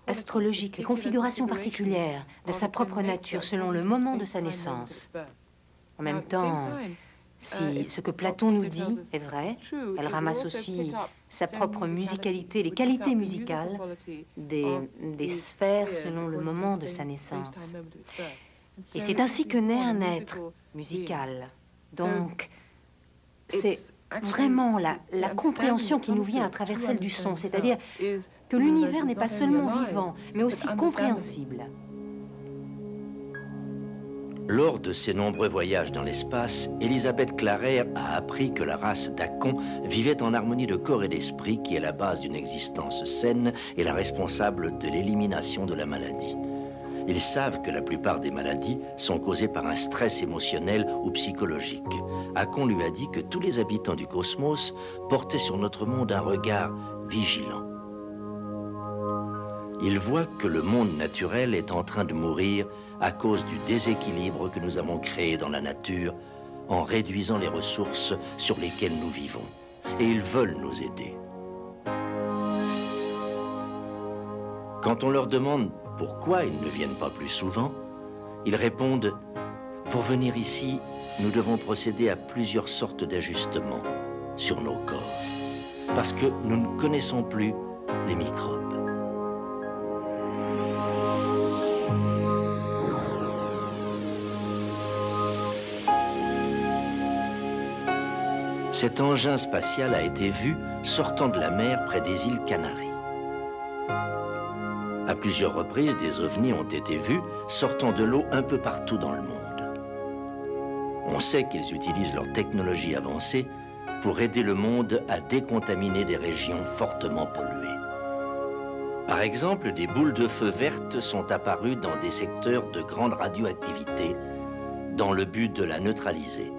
astrologiques, les configurations particulières de sa propre nature selon le moment de sa naissance. En même temps, si ce que Platon nous dit est vrai, elle ramasse aussi sa propre musicalité, les qualités musicales des sphères selon le moment de sa naissance. Et c'est ainsi que naît un être musical. Donc, c'est vraiment la compréhension qui nous vient à travers celle du son, c'est-à-dire que l'univers n'est pas seulement vivant, mais aussi compréhensible. Lors de ses nombreux voyages dans l'espace, Elisabeth Clarer a appris que la race d'Akon vivait en harmonie de corps et d'esprit, qui est la base d'une existence saine et la responsable de l'élimination de la maladie. Ils savent que la plupart des maladies sont causées par un stress émotionnel ou psychologique. Akon lui a dit que tous les habitants du cosmos portaient sur notre monde un regard vigilant. Il voit que le monde naturel est en train de mourir à cause du déséquilibre que nous avons créé dans la nature en réduisant les ressources sur lesquelles nous vivons. Et ils veulent nous aider. Quand on leur demande pourquoi ils ne viennent pas plus souvent, ils répondent « Pour venir ici, nous devons procéder à plusieurs sortes d'ajustements sur nos corps, parce que nous ne connaissons plus les microbes. » Cet engin spatial a été vu sortant de la mer près des îles Canaries. À plusieurs reprises, des ovnis ont été vus sortant de l'eau un peu partout dans le monde. On sait qu'ils utilisent leur technologie avancée pour aider le monde à décontaminer des régions fortement polluées. Par exemple, des boules de feu vertes sont apparues dans des secteurs de grande radioactivité dans le but de la neutraliser.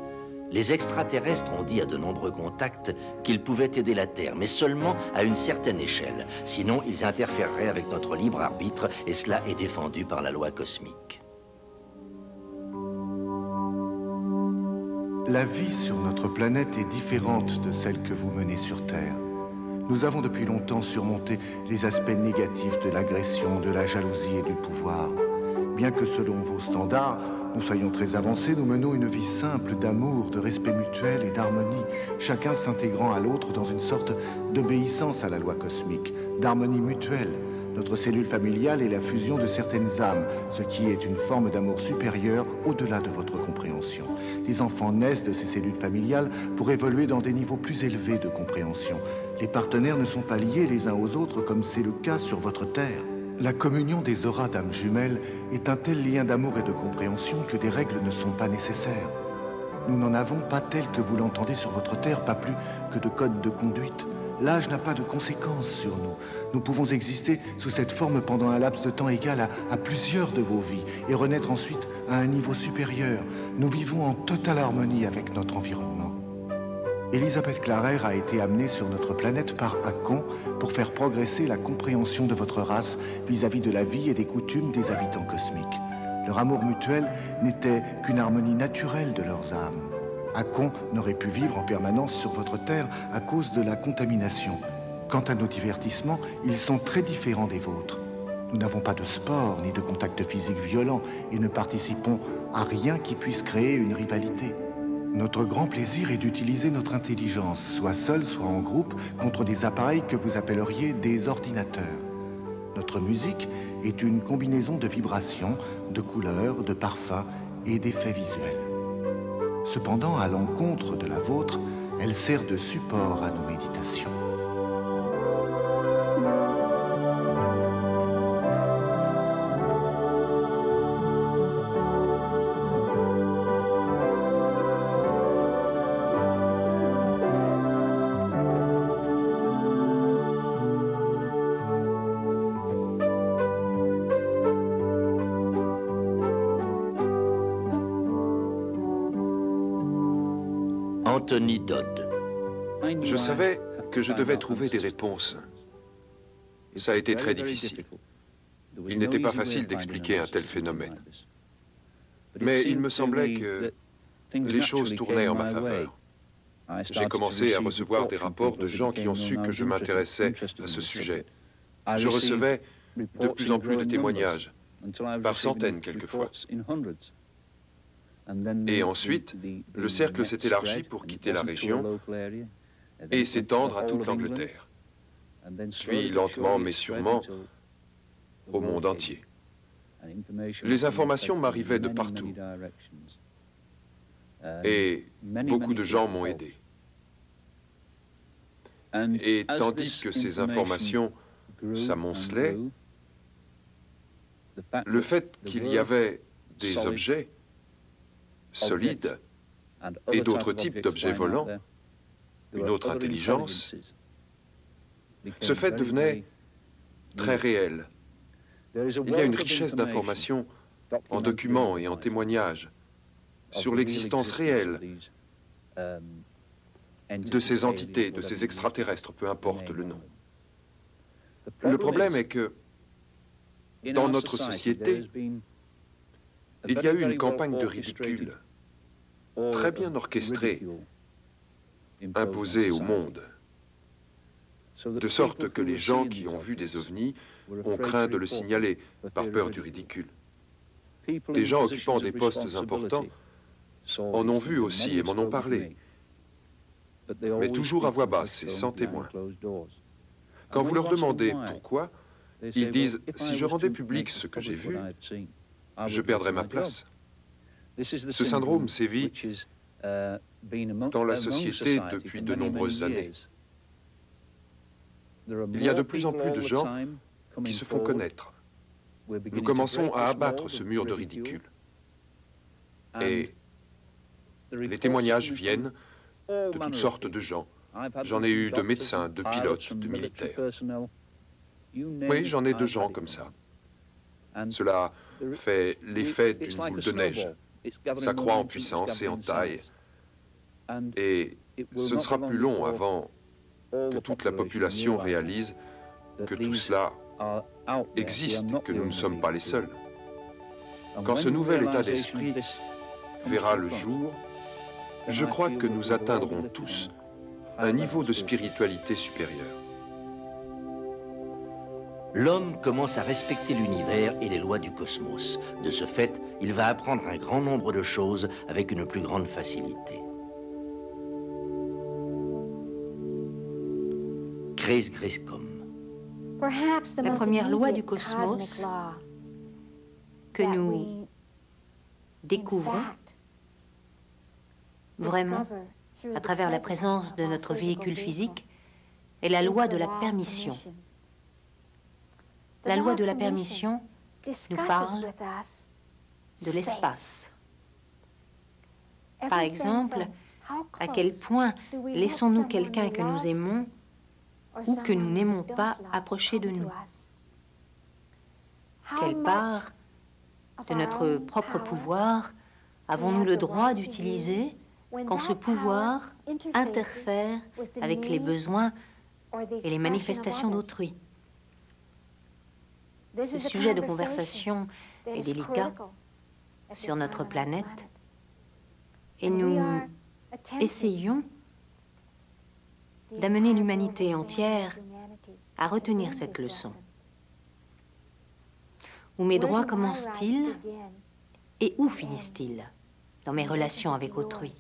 Les extraterrestres ont dit à de nombreux contacts qu'ils pouvaient aider la Terre, mais seulement à une certaine échelle. Sinon, ils interféreraient avec notre libre arbitre, et cela est défendu par la loi cosmique. La vie sur notre planète est différente de celle que vous menez sur Terre. Nous avons depuis longtemps surmonté les aspects négatifs de l'agression, de la jalousie et du pouvoir. Bien que selon vos standards, nous soyons très avancés, nous menons une vie simple d'amour, de respect mutuel et d'harmonie, chacun s'intégrant à l'autre dans une sorte d'obéissance à la loi cosmique, d'harmonie mutuelle. Notre cellule familiale est la fusion de certaines âmes, ce qui est une forme d'amour supérieur au-delà de votre compréhension. Les enfants naissent de ces cellules familiales pour évoluer dans des niveaux plus élevés de compréhension. Les partenaires ne sont pas liés les uns aux autres comme c'est le cas sur votre Terre. La communion des auras d'âmes jumelles est un tel lien d'amour et de compréhension que des règles ne sont pas nécessaires. Nous n'en avons pas tel que vous l'entendez sur votre Terre, pas plus que de codes de conduite. L'âge n'a pas de conséquences sur nous. Nous pouvons exister sous cette forme pendant un laps de temps égal à plusieurs de vos vies et renaître ensuite à un niveau supérieur. Nous vivons en totale harmonie avec notre environnement. Elisabeth Clarer a été amenée sur notre planète par Akon pour faire progresser la compréhension de votre race vis-à-vis de la vie et des coutumes des habitants cosmiques. Leur amour mutuel n'était qu'une harmonie naturelle de leurs âmes. Akon n'aurait pu vivre en permanence sur votre Terre à cause de la contamination. Quant à nos divertissements, ils sont très différents des vôtres. Nous n'avons pas de sport ni de contact physique violent et ne participons à rien qui puisse créer une rivalité. Notre grand plaisir est d'utiliser notre intelligence, soit seul, soit en groupe, contre des appareils que vous appelleriez des ordinateurs. Notre musique est une combinaison de vibrations, de couleurs, de parfums et d'effets visuels. Cependant, à l'encontre de la vôtre, elle sert de support à nos méditations. Anthony Dodd. Je savais que je devais trouver des réponses. Ça a été très difficile. Il n'était pas facile d'expliquer un tel phénomène. Mais il me semblait que les choses tournaient en ma faveur. J'ai commencé à recevoir des rapports de gens qui ont su que je m'intéressais à ce sujet. Je recevais de plus en plus de témoignages, par centaines quelquefois. Et ensuite, le cercle s'est élargi pour quitter la région et s'étendre à toute l'Angleterre, puis lentement mais sûrement au monde entier. Les informations m'arrivaient de partout et beaucoup de gens m'ont aidé. Et tandis que ces informations s'amoncelaient, le fait qu'il y avait des objets solides et d'autres types d'objets volants, une autre intelligence, ce fait devenait très réel. Il y a une richesse d'informations en documents et en témoignages sur l'existence réelle de ces entités, de ces extraterrestres, peu importe le nom. Le problème est que dans notre société, il y a eu une campagne de ridicule, très bien orchestrée, imposée au monde, de sorte que les gens qui ont vu des ovnis ont craint de le signaler par peur du ridicule. Des gens occupant des postes importants en ont vu aussi et m'en ont parlé, mais toujours à voix basse et sans témoin. Quand vous leur demandez pourquoi, ils disent « si je rendais public ce que j'ai vu, je perdrais ma place ». Ce syndrome sévit dans la société depuis de nombreuses années. Il y a de plus en plus de gens qui se font connaître. Nous commençons à abattre ce mur de ridicule. Et les témoignages viennent de toutes sortes de gens. J'en ai eu de médecins, de pilotes, de militaires. Oui, j'en ai de gens comme ça. Cela fait l'effet d'une boule de neige. Ça croît en puissance et en taille. Et ce ne sera plus long avant que toute la population réalise que tout cela existe et que nous ne sommes pas les seuls. Quand ce nouvel état d'esprit verra le jour, je crois que nous atteindrons tous un niveau de spiritualité supérieur. L'homme commence à respecter l'univers et les lois du cosmos. De ce fait, il va apprendre un grand nombre de choses avec une plus grande facilité. Chris Griscom. La première loi du cosmos que nous découvrons vraiment à travers la présence de notre véhicule physique est la loi de la permission. La loi de la permission nous parle de l'espace. Par exemple, à quel point laissons-nous quelqu'un que nous aimons ou que nous n'aimons pas approcher de nous? Quelle part de notre propre pouvoir avons-nous le droit d'utiliser quand ce pouvoir interfère avec les besoins et les manifestations d'autrui? Ce sujet de conversation est délicat sur notre planète et nous essayons d'amener l'humanité entière à retenir cette leçon. Où mes droits commencent-ils et où finissent-ils dans mes relations avec autrui?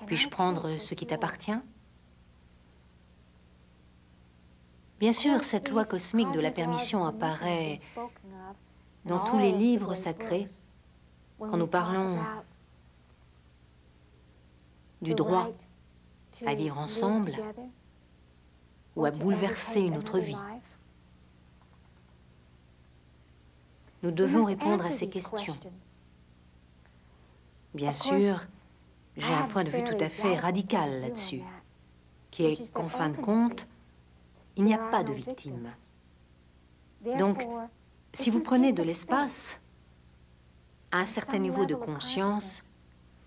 Puis-je prendre ce qui t'appartient? Bien sûr, cette loi cosmique de la permission apparaît dans tous les livres sacrés quand nous parlons du droit à vivre ensemble ou à bouleverser une autre vie. Nous devons répondre à ces questions. Bien sûr, j'ai un point de vue tout à fait radical là-dessus, qui est qu'en fin de compte, il n'y a pas de victime. Donc, si vous prenez de l'espace, à un certain niveau de conscience,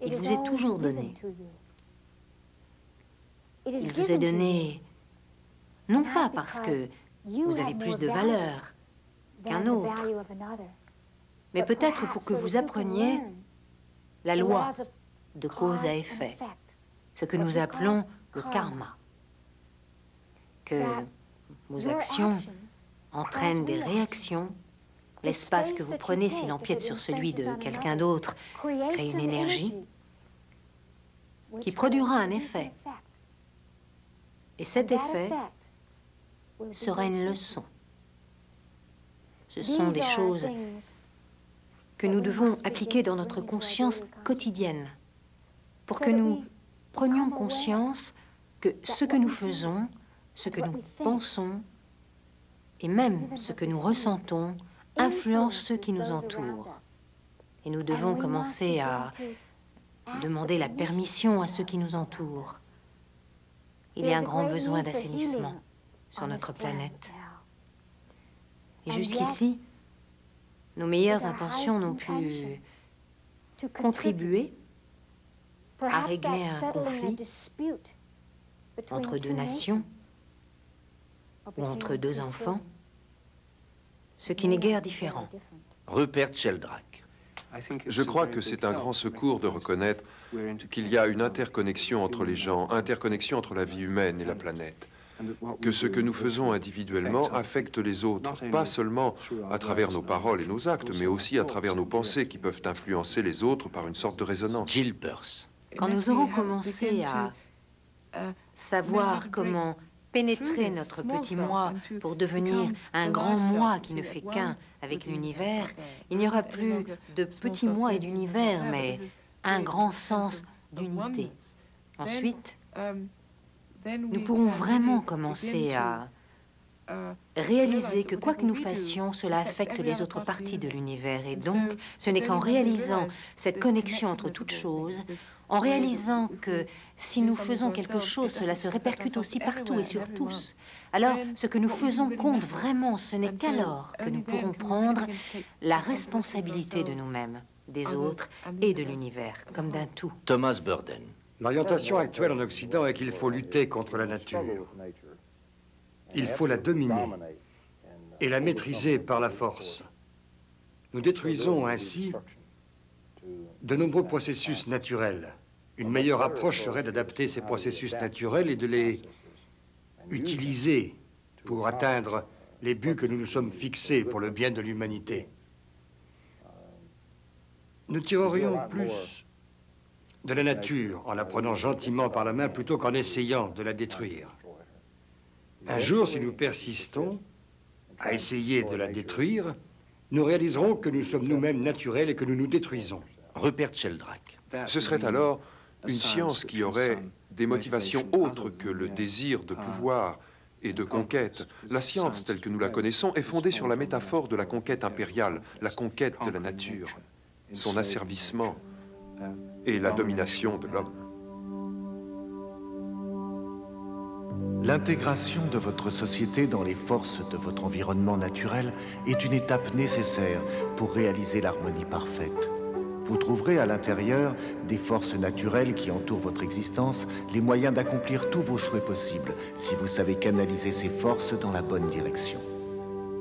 il vous est toujours donné. Il vous est donné, non pas parce que vous avez plus de valeur qu'un autre, mais peut-être pour que vous appreniez la loi de cause à effet, ce que nous appelons le karma, que vos actions entraînent des réactions. L'espace que vous prenez, s'il empiète sur celui de quelqu'un d'autre, crée une énergie qui produira un effet. Et cet effet sera une leçon. Ce sont des choses que nous devons appliquer dans notre conscience quotidienne pour que nous prenions conscience que ce que nous faisons, ce que nous pensons et même ce que nous ressentons influence ceux qui nous entourent. Et nous devons commencer à demander la permission à ceux qui nous entourent. Il y a un grand besoin d'assainissement sur notre planète. Et jusqu'ici, nos meilleures intentions n'ont pu contribuer à régler un conflit entre deux nations ou entre deux enfants, ce qui n'est guère différent. Rupert Sheldrake. Je crois que c'est un grand secours de reconnaître qu'il y a une interconnexion entre les gens, interconnexion entre la vie humaine et la planète, que ce que nous faisons individuellement affecte les autres, pas seulement à travers nos paroles et nos actes, mais aussi à travers nos pensées qui peuvent influencer les autres par une sorte de résonance. Jill Peirce. Quand nous aurons commencé à savoir comment pénétrer notre petit moi pour devenir un grand moi qui ne fait qu'un avec l'univers, il n'y aura plus de petit moi et d'univers, mais un grand sens d'unité. Ensuite, nous pourrons vraiment commencer à réaliser que quoi que nous fassions, cela affecte les autres parties de l'univers. Et donc, ce n'est qu'en réalisant cette connexion entre toutes choses, en réalisant que si nous faisons quelque chose, cela se répercute aussi partout et sur tous. Alors, ce que nous faisons compte vraiment, ce n'est qu'alors que nous pourrons prendre la responsabilité de nous-mêmes, des autres et de l'univers, comme d'un tout. Thomas Burden. L'orientation actuelle en Occident est qu'il faut lutter contre la nature. Il faut la dominer et la maîtriser par la force. Nous détruisons ainsi de nombreux processus naturels. Une meilleure approche serait d'adapter ces processus naturels et de les utiliser pour atteindre les buts que nous nous sommes fixés pour le bien de l'humanité. Nous tirerions plus de la nature en la prenant gentiment par la main plutôt qu'en essayant de la détruire. Un jour, si nous persistons à essayer de la détruire, nous réaliserons que nous sommes nous-mêmes naturels et que nous nous détruisons. Rupert Sheldrake. Ce serait alors une science qui aurait des motivations autres que le désir de pouvoir et de conquête. La science, telle que nous la connaissons, est fondée sur la métaphore de la conquête impériale, la conquête de la nature, son asservissement et la domination de l'homme. L'intégration de votre société dans les forces de votre environnement naturel est une étape nécessaire pour réaliser l'harmonie parfaite. Vous trouverez à l'intérieur des forces naturelles qui entourent votre existence les moyens d'accomplir tous vos souhaits possibles si vous savez canaliser ces forces dans la bonne direction.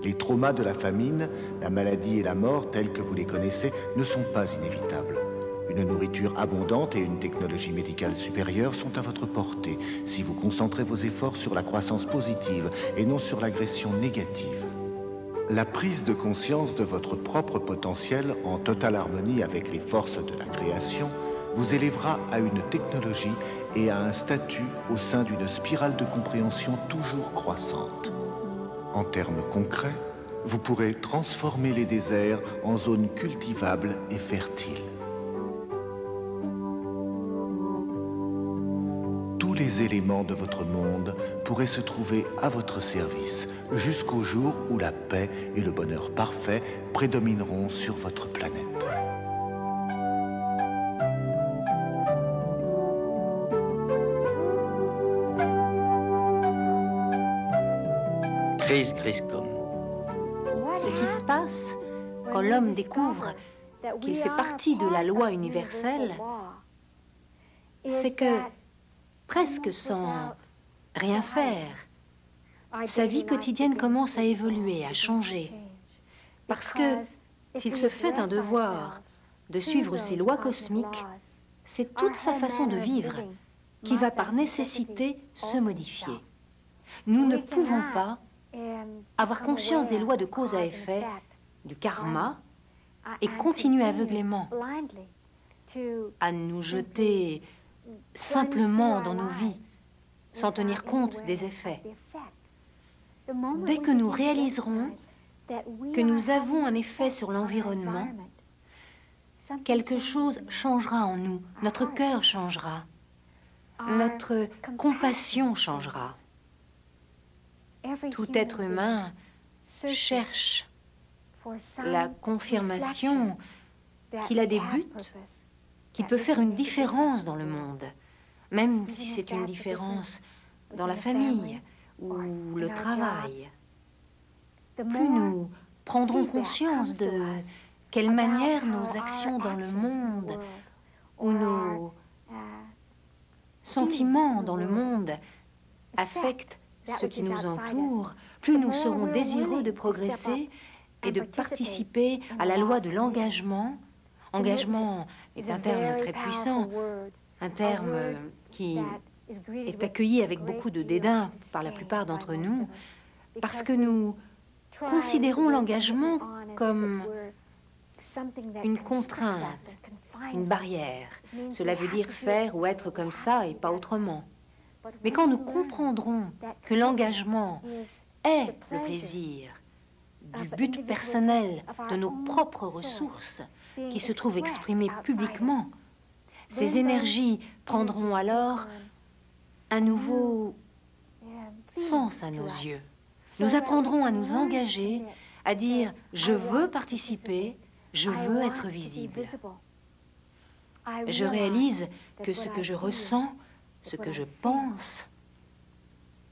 Les traumas de la famine, la maladie et la mort tels que vous les connaissez ne sont pas inévitables. Une nourriture abondante et une technologie médicale supérieure sont à votre portée si vous concentrez vos efforts sur la croissance positive et non sur l'agression négative. La prise de conscience de votre propre potentiel en totale harmonie avec les forces de la création vous élèvera à une technologie et à un statut au sein d'une spirale de compréhension toujours croissante. En termes concrets, vous pourrez transformer les déserts en zones cultivables et fertiles. Tous les éléments de votre monde pourraient se trouver à votre service jusqu'au jour où la paix et le bonheur parfait prédomineront sur votre planète. Chris Griscom. Ce qui se passe quand l'homme découvre qu'il fait partie de la loi universelle, c'est que, presque sans rien faire, sa vie quotidienne commence à évoluer, à changer. Parce que, s'il se fait un devoir de suivre ces lois cosmiques, c'est toute sa façon de vivre qui va par nécessité se modifier. Nous ne pouvons pas avoir conscience des lois de cause à effet, du karma, et continuer aveuglément à nous jeter simplement dans nos vies, sans tenir compte des effets. Dès que nous réaliserons que nous avons un effet sur l'environnement, quelque chose changera en nous, notre cœur changera, notre compassion changera. Tout être humain cherche la confirmation qu'il a des buts, qu'il peut faire une différence dans le monde, même si c'est une différence dans la famille ou le travail. Plus nous prendrons conscience de quelle manière nos actions dans le monde ou nos sentiments dans le monde affectent ce qui nous entoure, plus nous serons désireux de progresser et de participer à la loi de l'engagement. Engagement est un terme très puissant, un terme qui est accueilli avec beaucoup de dédain par la plupart d'entre nous, parce que nous considérons l'engagement comme une contrainte, une barrière. Cela veut dire faire ou être comme ça et pas autrement. Mais quand nous comprendrons que l'engagement est le plaisir du but personnel de nos propres ressources qui se trouvent exprimées publiquement, ces énergies prendront alors un nouveau sens à nos yeux. Nous apprendrons à nous engager, à dire « je veux participer, je veux être visible ». Je réalise que ce que je ressens, ce que je pense,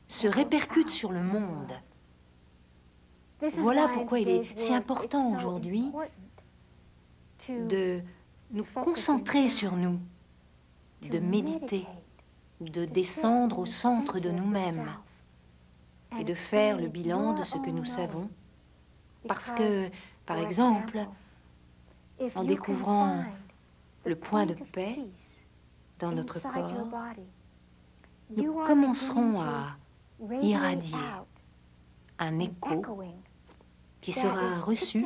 se répercute sur le monde. Voilà pourquoi il est si important aujourd'hui de nous concentrer sur nous, de méditer, de descendre au centre de nous-mêmes et de faire le bilan de ce que nous savons. Parce que, par exemple, en découvrant le point de paix dans notre corps, nous commencerons à irradier un écho qui sera reçu,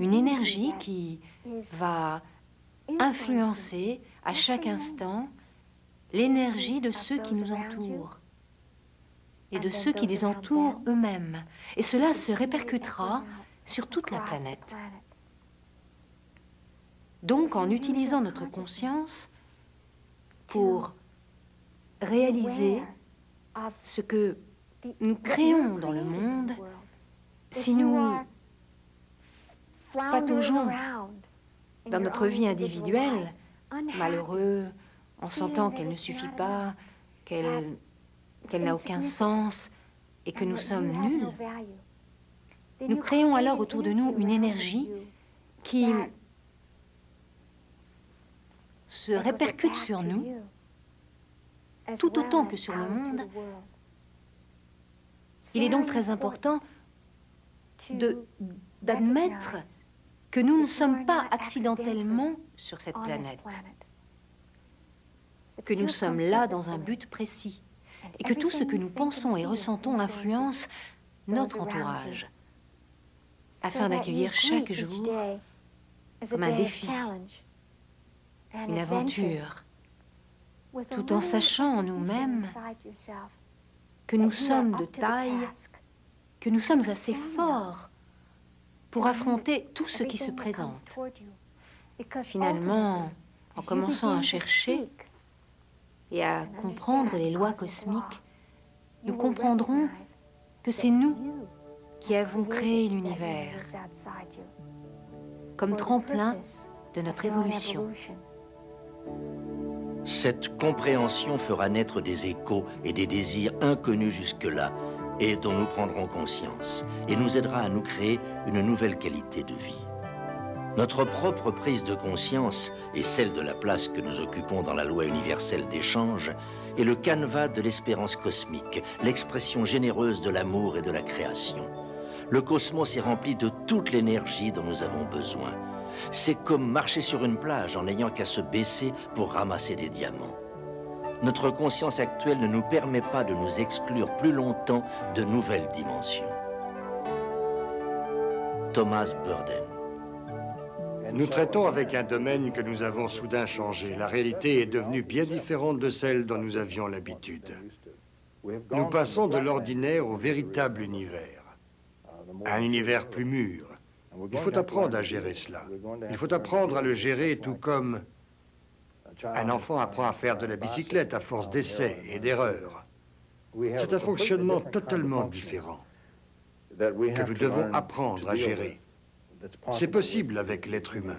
une énergie qui va influencer à chaque instant l'énergie de ceux qui nous entourent et de ceux qui les entourent eux-mêmes. Et cela se répercutera sur toute la planète. Donc, en utilisant notre conscience pour réaliser ce que nous créons dans le monde, si nous pataugeons dans notre vie individuelle, malheureux, en sentant qu'elle ne suffit pas, qu'elle qu'elle n'a aucun sens et que nous sommes nuls, nous créons alors autour de nous une énergie qui se répercute sur nous tout autant que sur le monde. Il est donc très important d'admettre que nous ne sommes pas accidentellement sur cette planète, que nous sommes là dans un but précis, et que tout ce que nous pensons et ressentons influence notre entourage, afin d'accueillir chaque jour comme un défi, une aventure, tout en sachant en nous-mêmes que nous sommes de taille, que nous sommes assez forts pour affronter tout ce qui se présente. Finalement, en commençant à chercher et à comprendre les lois cosmiques, nous comprendrons que c'est nous qui avons créé l'univers comme tremplin de notre évolution. Cette compréhension fera naître des échos et des désirs inconnus jusque-là et dont nous prendrons conscience et nous aidera à nous créer une nouvelle qualité de vie. Notre propre prise de conscience et celle de la place que nous occupons dans la loi universelle d'échange est le canevas de l'espérance cosmique, l'expression généreuse de l'amour et de la création. Le cosmos est rempli de toute l'énergie dont nous avons besoin. C'est comme marcher sur une plage en n'ayant qu'à se baisser pour ramasser des diamants. Notre conscience actuelle ne nous permet pas de nous exclure plus longtemps de nouvelles dimensions. Thomas Burden. Nous traitons avec un domaine que nous avons soudain changé. La réalité est devenue bien différente de celle dont nous avions l'habitude. Nous passons de l'ordinaire au véritable univers, un univers plus mûr. Il faut apprendre à gérer cela. Il faut apprendre à le gérer tout comme un enfant apprend à faire de la bicyclette à force d'essais et d'erreurs. C'est un fonctionnement totalement différent que nous devons apprendre à gérer. C'est possible avec l'être humain.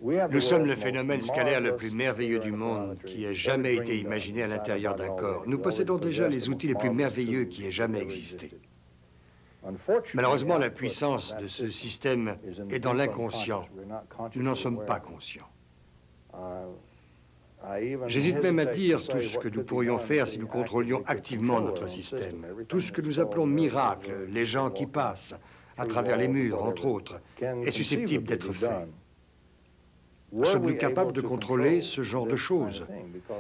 Nous sommes le phénomène scalaire le plus merveilleux du monde qui ait jamais été imaginé à l'intérieur d'un corps. Nous possédons déjà les outils les plus merveilleux qui aient jamais existé. Malheureusement, la puissance de ce système est dans l'inconscient. Nous n'en sommes pas conscients. J'hésite même à dire tout ce que nous pourrions faire si nous contrôlions activement notre système. Tout ce que nous appelons miracle, les gens qui passent à travers les murs, entre autres, est susceptible d'être fait. Sommes-nous capables de contrôler ce genre de choses?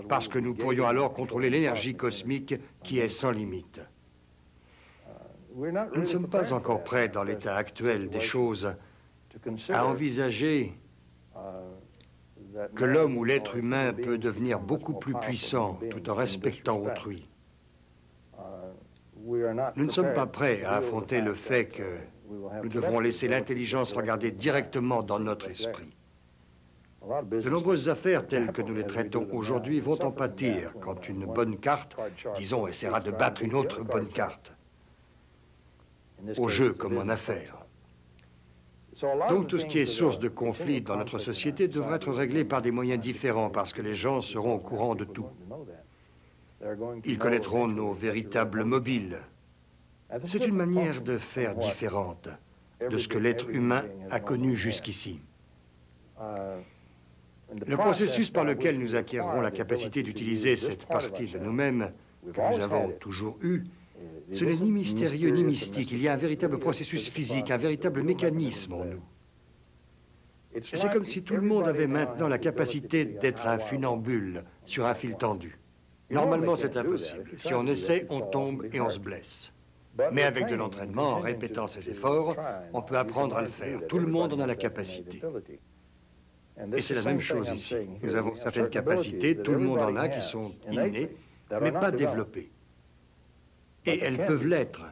Parce que nous pourrions alors contrôler l'énergie cosmique qui est sans limite. Nous ne sommes pas encore prêts, dans l'état actuel des choses, à envisager que l'homme ou l'être humain peut devenir beaucoup plus puissant tout en respectant autrui. Nous ne sommes pas prêts à affronter le fait que nous devrons laisser l'intelligence regarder directement dans notre esprit. De nombreuses affaires telles que nous les traitons aujourd'hui vont en pâtir quand une bonne carte, disons, essaiera de battre une autre bonne carte. Au jeu comme en affaires. Donc tout ce qui est source de conflit dans notre société devra être réglé par des moyens différents parce que les gens seront au courant de tout. Ils connaîtront nos véritables mobiles. C'est une manière de faire différente de ce que l'être humain a connu jusqu'ici. Le processus par lequel nous acquérerons la capacité d'utiliser cette partie de nous-mêmes que nous avons toujours eue, ce n'est ni mystérieux ni mystique. Il y a un véritable processus physique, un véritable mécanisme en nous. C'est comme si tout le monde avait maintenant la capacité d'être un funambule sur un fil tendu. Normalement, c'est impossible. Si on essaie, on tombe et on se blesse. Mais avec de l'entraînement, en répétant ses efforts, on peut apprendre à le faire. Tout le monde en a la capacité. Et c'est la même chose ici. Nous avons certaines capacités, tout le monde en a, qui sont innées, mais pas développées. Et elles peuvent l'être.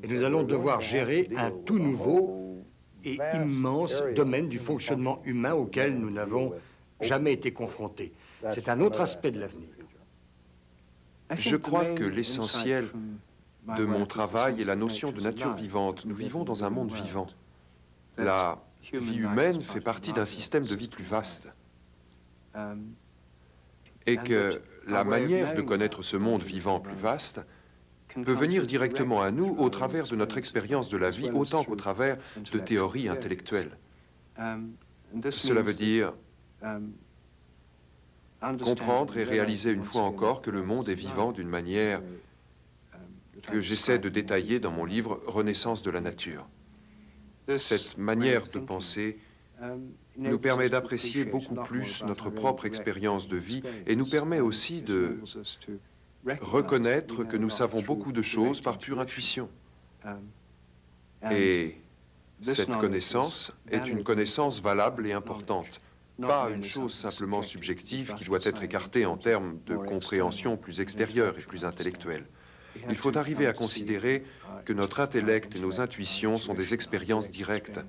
Et nous allons devoir gérer un tout nouveau et immense domaine du fonctionnement humain auquel nous n'avons jamais été confrontés. C'est un autre aspect de l'avenir. Je crois que l'essentiel de mon travail est la notion de nature vivante. Nous vivons dans un monde vivant. La vie humaine fait partie d'un système de vie plus vaste. Et que la manière de connaître ce monde vivant plus vaste peut venir directement à nous au travers de notre expérience de la vie autant qu'au travers de théories intellectuelles. Cela veut dire comprendre et réaliser une fois encore que le monde est vivant d'une manière que j'essaie de détailler dans mon livre « Renaissance de la nature ». Cette manière de penser nous permet d'apprécier beaucoup plus notre propre expérience de vie et nous permet aussi de reconnaître que nous savons beaucoup de choses par pure intuition. Et cette connaissance est une connaissance valable et importante, pas une chose simplement subjective qui doit être écartée en termes de compréhension plus extérieure et plus intellectuelle. Il faut arriver à considérer que notre intellect et nos intuitions sont des expériences directes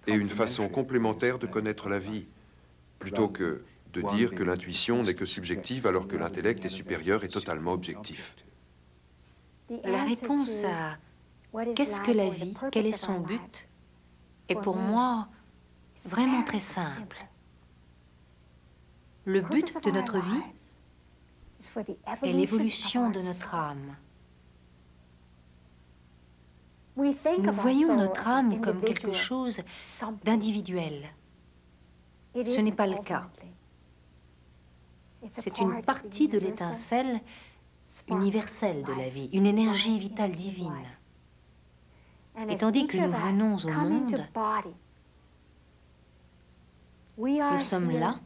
et une façon complémentaire de connaître la vie, plutôt que de dire que l'intuition n'est que subjective alors que l'intellect est supérieur et totalement objectif. La réponse à qu'est-ce que la vie, quel est son but, est pour moi vraiment très simple. Le but de notre vie est l'évolution de notre âme. Nous voyons notre âme comme quelque chose d'individuel. Ce n'est pas le cas. C'est une partie de l'étincelle universelle de la vie, une énergie vitale divine. Et tandis que nous venons au monde, nous sommes là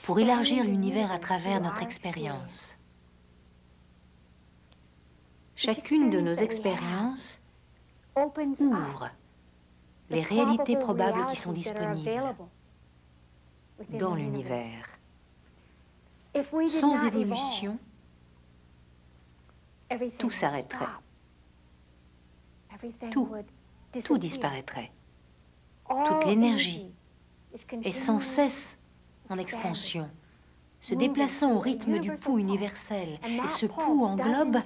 pour élargir l'univers à travers notre expérience. Chacune de nos expériences ouvre les réalités probables qui sont disponibles dans l'univers. Sans évolution, tout s'arrêterait. Tout disparaîtrait. Toute l'énergie est sans cesse en expansion, se déplaçant au rythme du pouls universel. Et ce pouls englobe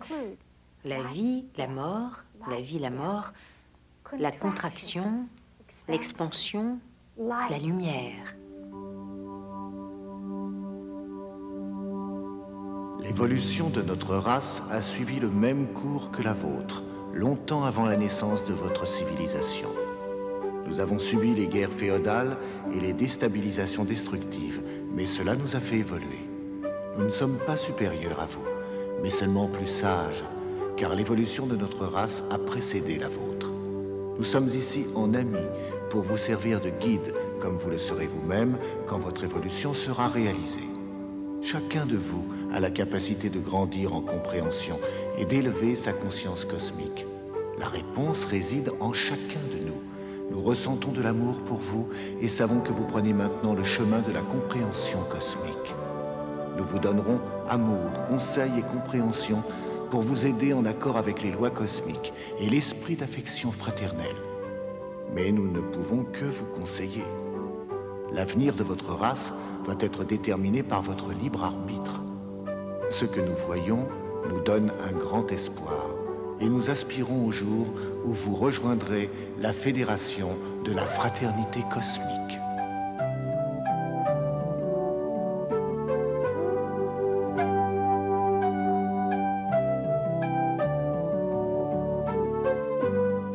la vie, la mort, la vie, la mort, la contraction, l'expansion, la lumière. L'évolution de notre race a suivi le même cours que la vôtre, longtemps avant la naissance de votre civilisation. Nous avons subi les guerres féodales et les déstabilisations destructives, mais cela nous a fait évoluer. Nous ne sommes pas supérieurs à vous, mais seulement plus sages, car l'évolution de notre race a précédé la vôtre. Nous sommes ici en amis pour vous servir de guide, comme vous le serez vous-même quand votre évolution sera réalisée. Chacun de vous a la capacité de grandir en compréhension et d'élever sa conscience cosmique. La réponse réside en chacun de nous. Nous ressentons de l'amour pour vous et savons que vous prenez maintenant le chemin de la compréhension cosmique. Nous vous donnerons amour, conseil et compréhension pour vous aider en accord avec les lois cosmiques et l'esprit d'affection fraternelle. Mais nous ne pouvons que vous conseiller. L'avenir de votre race doit être déterminé par votre libre arbitre. Ce que nous voyons nous donne un grand espoir et nous aspirons au jour où vous rejoindrez la fédération de la fraternité cosmique.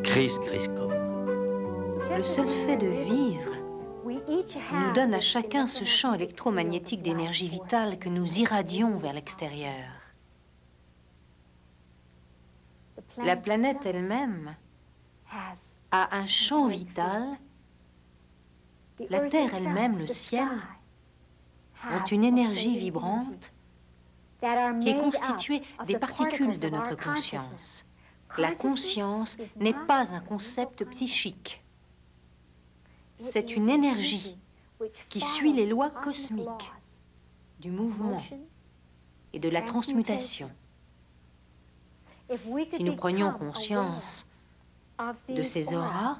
Chris Griscom. Le seul fait de vivre nous donne à chacun ce champ électromagnétique d'énergie vitale que nous irradions vers l'extérieur. La planète elle-même a un champ vital. La Terre elle-même, le ciel, ont une énergie vibrante qui est constituée des particules de notre conscience. La conscience n'est pas un concept psychique. C'est une énergie qui suit les lois cosmiques du mouvement et de la transmutation. Si nous prenions conscience de ces auras,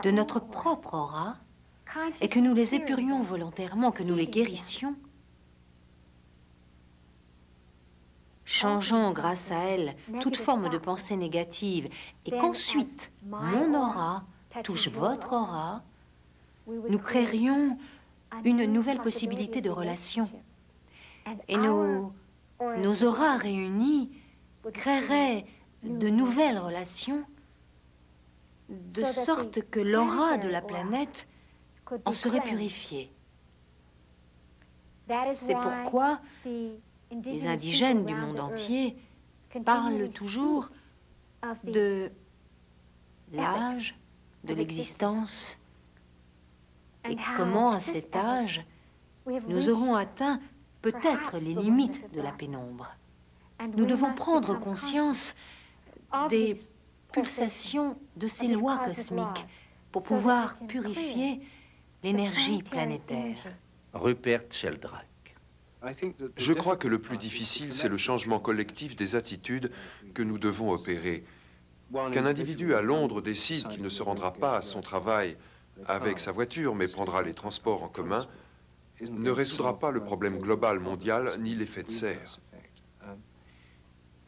de notre propre aura, et que nous les épurions volontairement, que nous les guérissions, changeant grâce à elles toute forme de pensée négative, et qu'ensuite mon aura touche votre aura, nous créerions une nouvelle possibilité de relation. Et nos auras réunies créeraient de nouvelles relations, de sorte que l'aura de la planète en serait purifiée. C'est pourquoi les indigènes du monde entier parlent toujours de l'âge de l'existence et comment, à cet âge, nous aurons atteint peut-être les limites de la pénombre. Nous devons prendre conscience des pulsations de ces lois cosmiques pour pouvoir purifier l'énergie planétaire. Rupert Sheldrake. Je crois que le plus difficile, c'est le changement collectif des attitudes que nous devons opérer. Qu'un individu à Londres décide qu'il ne se rendra pas à son travail avec sa voiture, mais prendra les transports en commun, ne résoudra pas le problème global mondial ni l'effet de serre.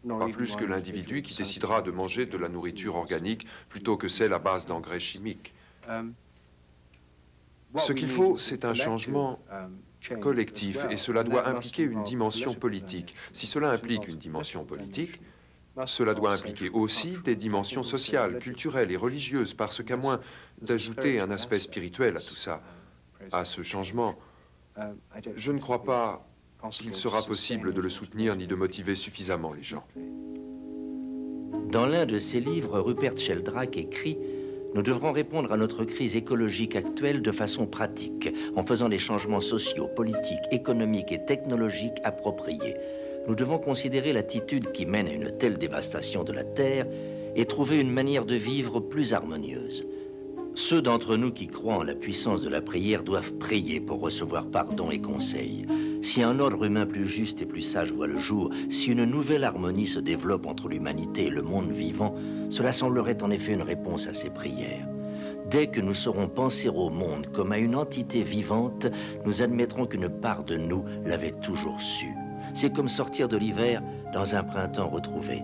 Pas plus que l'individu qui décidera de manger de la nourriture organique plutôt que celle à base d'engrais chimiques. Ce qu'il faut, c'est un changement collectif, et cela doit impliquer une dimension politique. Si cela implique une dimension politique, cela doit impliquer aussi des dimensions sociales, culturelles et religieuses, parce qu'à moins d'ajouter un aspect spirituel à tout ça, à ce changement, je ne crois pas qu'il sera possible de le soutenir ni de motiver suffisamment les gens. Dans l'un de ses livres, Rupert Sheldrake écrit « Nous devrons répondre à notre crise écologique actuelle de façon pratique, en faisant les changements sociaux, politiques, économiques et technologiques appropriés. Nous devons considérer l'attitude qui mène à une telle dévastation de la Terre et trouver une manière de vivre plus harmonieuse. Ceux d'entre nous qui croient en la puissance de la prière doivent prier pour recevoir pardon et conseil. Si un ordre humain plus juste et plus sage voit le jour, si une nouvelle harmonie se développe entre l'humanité et le monde vivant, cela semblerait en effet une réponse à ces prières. Dès que nous saurons penser au monde comme à une entité vivante, nous admettrons qu'une part de nous l'avait toujours su. C'est comme sortir de l'hiver dans un printemps retrouvé.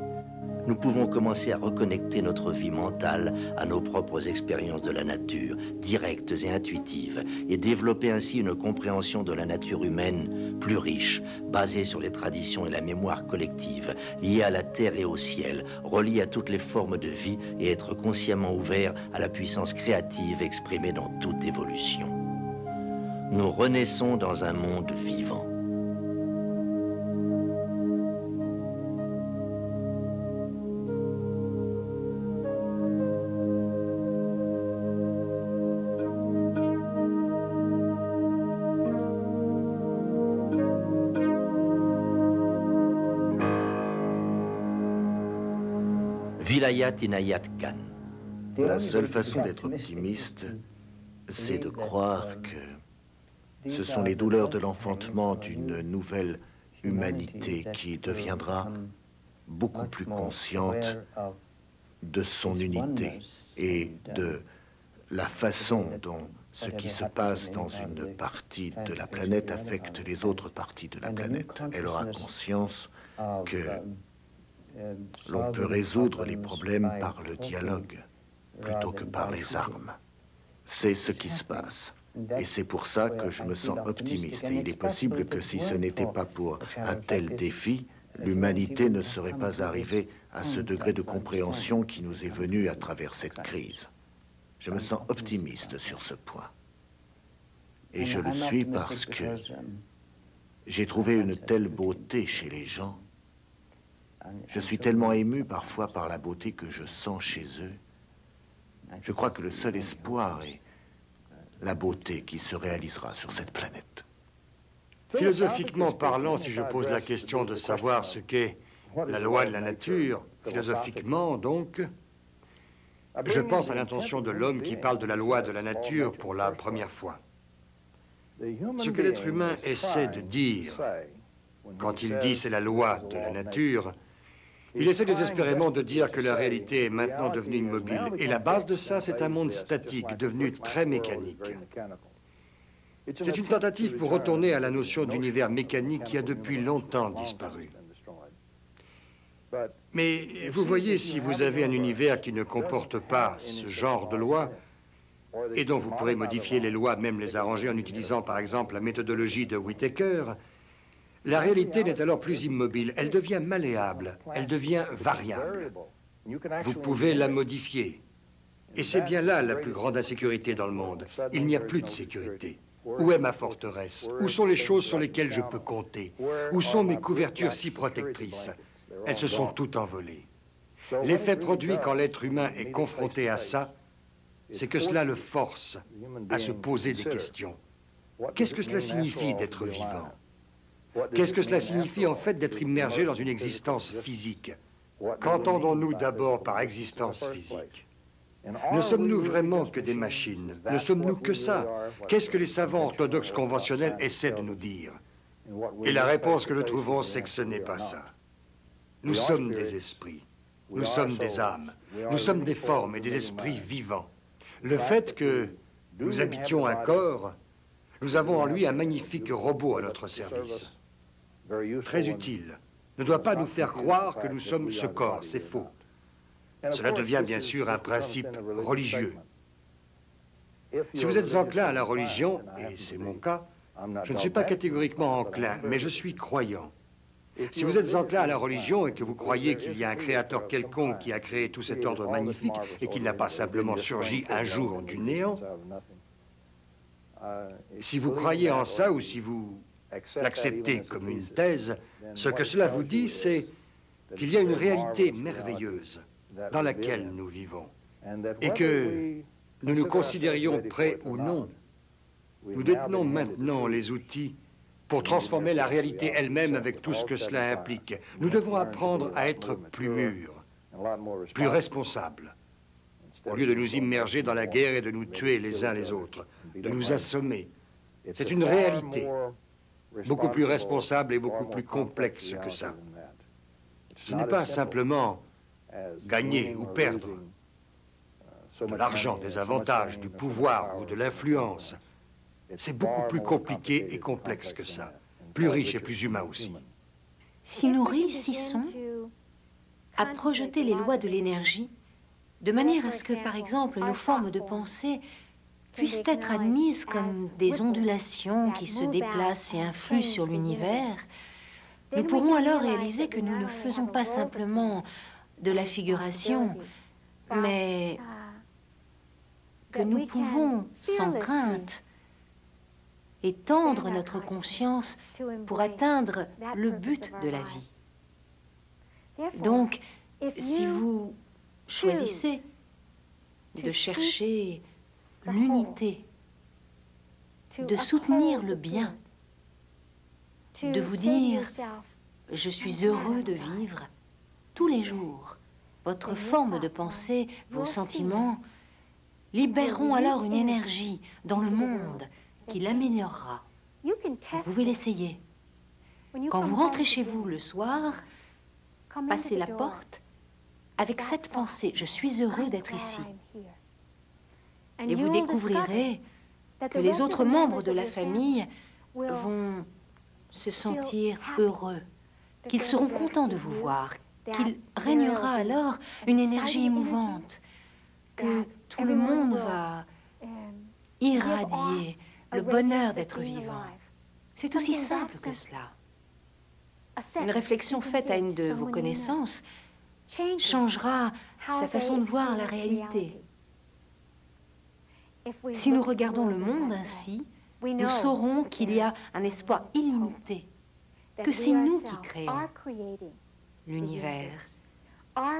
Nous pouvons commencer à reconnecter notre vie mentale à nos propres expériences de la nature, directes et intuitives, et développer ainsi une compréhension de la nature humaine plus riche, basée sur les traditions et la mémoire collective, liée à la terre et au ciel, reliée à toutes les formes de vie et être consciemment ouvert à la puissance créative exprimée dans toute évolution. Nous renaissons dans un monde vivant. Vilayat Inayat Khan. La seule façon d'être optimiste, c'est de croire que ce sont les douleurs de l'enfantement d'une nouvelle humanité qui deviendra beaucoup plus consciente de son unité et de la façon dont ce qui se passe dans une partie de la planète affecte les autres parties de la planète. Elle aura conscience que l'on peut résoudre les problèmes par le dialogue plutôt que par les armes. C'est ce qui se passe. Et c'est pour ça que je me sens optimiste. Et il est possible que si ce n'était pas pour un tel défi, l'humanité ne serait pas arrivée à ce degré de compréhension qui nous est venu à travers cette crise. Je me sens optimiste sur ce point. Et je le suis parce que j'ai trouvé une telle beauté chez les gens. Je suis tellement ému parfois par la beauté que je sens chez eux. Je crois que le seul espoir est la beauté qui se réalisera sur cette planète. Philosophiquement parlant, si je pose la question de savoir ce qu'est la loi de la nature, philosophiquement donc, je pense à l'intention de l'homme qui parle de la loi de la nature pour la première fois. Ce que l'être humain essaie de dire quand il dit c'est la loi de la nature, il essaie désespérément de dire que la réalité est maintenant devenue immobile. Et la base de ça, c'est un monde statique, devenu très mécanique. C'est une tentative pour retourner à la notion d'univers mécanique qui a depuis longtemps disparu. Mais vous voyez, si vous avez un univers qui ne comporte pas ce genre de lois, et dont vous pourrez modifier les lois, même les arranger en utilisant par exemple la méthodologie de Whittaker, La réalité n'est alors plus immobile, elle devient malléable, elle devient variable. Vous pouvez la modifier. Et c'est bien là la plus grande insécurité dans le monde. Il n'y a plus de sécurité. Où est ma forteresse? Où sont les choses sur lesquelles je peux compter? Où sont mes couvertures si protectrices? Elles se sont toutes envolées. L'effet produit quand l'être humain est confronté à ça, c'est que cela le force à se poser des questions. Qu'est-ce que cela signifie d'être vivant? Qu'est-ce que cela signifie en fait d'être immergé dans une existence physique? Qu'entendons-nous d'abord par existence physique? Ne sommes-nous vraiment que des machines? Ne sommes-nous que ça? Qu'est-ce que les savants orthodoxes conventionnels essaient de nous dire? Et la réponse que nous trouvons, c'est que ce n'est pas ça. Nous sommes des esprits, nous sommes des âmes, nous sommes des formes et des esprits vivants. Le fait que nous habitions un corps, nous avons en lui un magnifique robot à notre service. Très utile. Ne doit pas nous faire croire que nous sommes ce corps, c'est faux. Cela devient bien sûr un principe religieux. Si vous êtes enclin à la religion, et c'est mon cas, je ne suis pas catégoriquement enclin, mais je suis croyant. Si vous êtes enclin à la religion et que vous croyez qu'il y a un créateur quelconque qui a créé tout cet ordre magnifique et qu'il n'a pas simplement surgi un jour du néant, si vous croyez en ça ou si vous l'acceptez comme une thèse, ce que cela vous dit, c'est qu'il y a une réalité merveilleuse dans laquelle nous vivons et que nous nous considérions prêts ou non, nous détenons maintenant les outils pour transformer la réalité elle-même avec tout ce que cela implique. Nous devons apprendre à être plus mûrs, plus responsables, au lieu de nous immerger dans la guerre et de nous tuer les uns les autres, de nous assommer. C'est une réalité beaucoup plus responsable et beaucoup plus complexe que ça. Ce n'est pas simplement gagner ou perdre de l'argent, des avantages, du pouvoir ou de l'influence. C'est beaucoup plus compliqué et complexe que ça, plus riche et plus humain aussi. Si nous réussissons à projeter les lois de l'énergie de manière à ce que, par exemple, nos formes de pensée puissent être admises comme des ondulations qui se déplacent et influent sur l'univers, nous pourrons alors réaliser que nous ne faisons pas simplement de la figuration, mais que nous pouvons, sans crainte, étendre notre conscience pour atteindre le but de la vie. Donc, si vous choisissez de chercher l'unité, de soutenir le bien, de vous dire « je suis heureux de vivre » tous les jours, votre forme de pensée, vos sentiments, libéreront alors une énergie dans le monde qui l'améliorera. Vous pouvez l'essayer. Quand vous rentrez chez vous le soir, passez la porte avec cette pensée, je suis heureux d'être ici. Et vous découvrirez que les autres membres de la famille vont se sentir heureux, qu'ils seront contents de vous voir, qu'il régnera alors une énergie émouvante, que tout le monde va irradier le bonheur d'être vivant. C'est aussi simple que cela. Une réflexion faite à une de vos connaissances changera sa façon de voir la réalité. Si nous regardons le monde ainsi, nous saurons qu'il y a un espoir illimité, que c'est nous qui créons l'univers,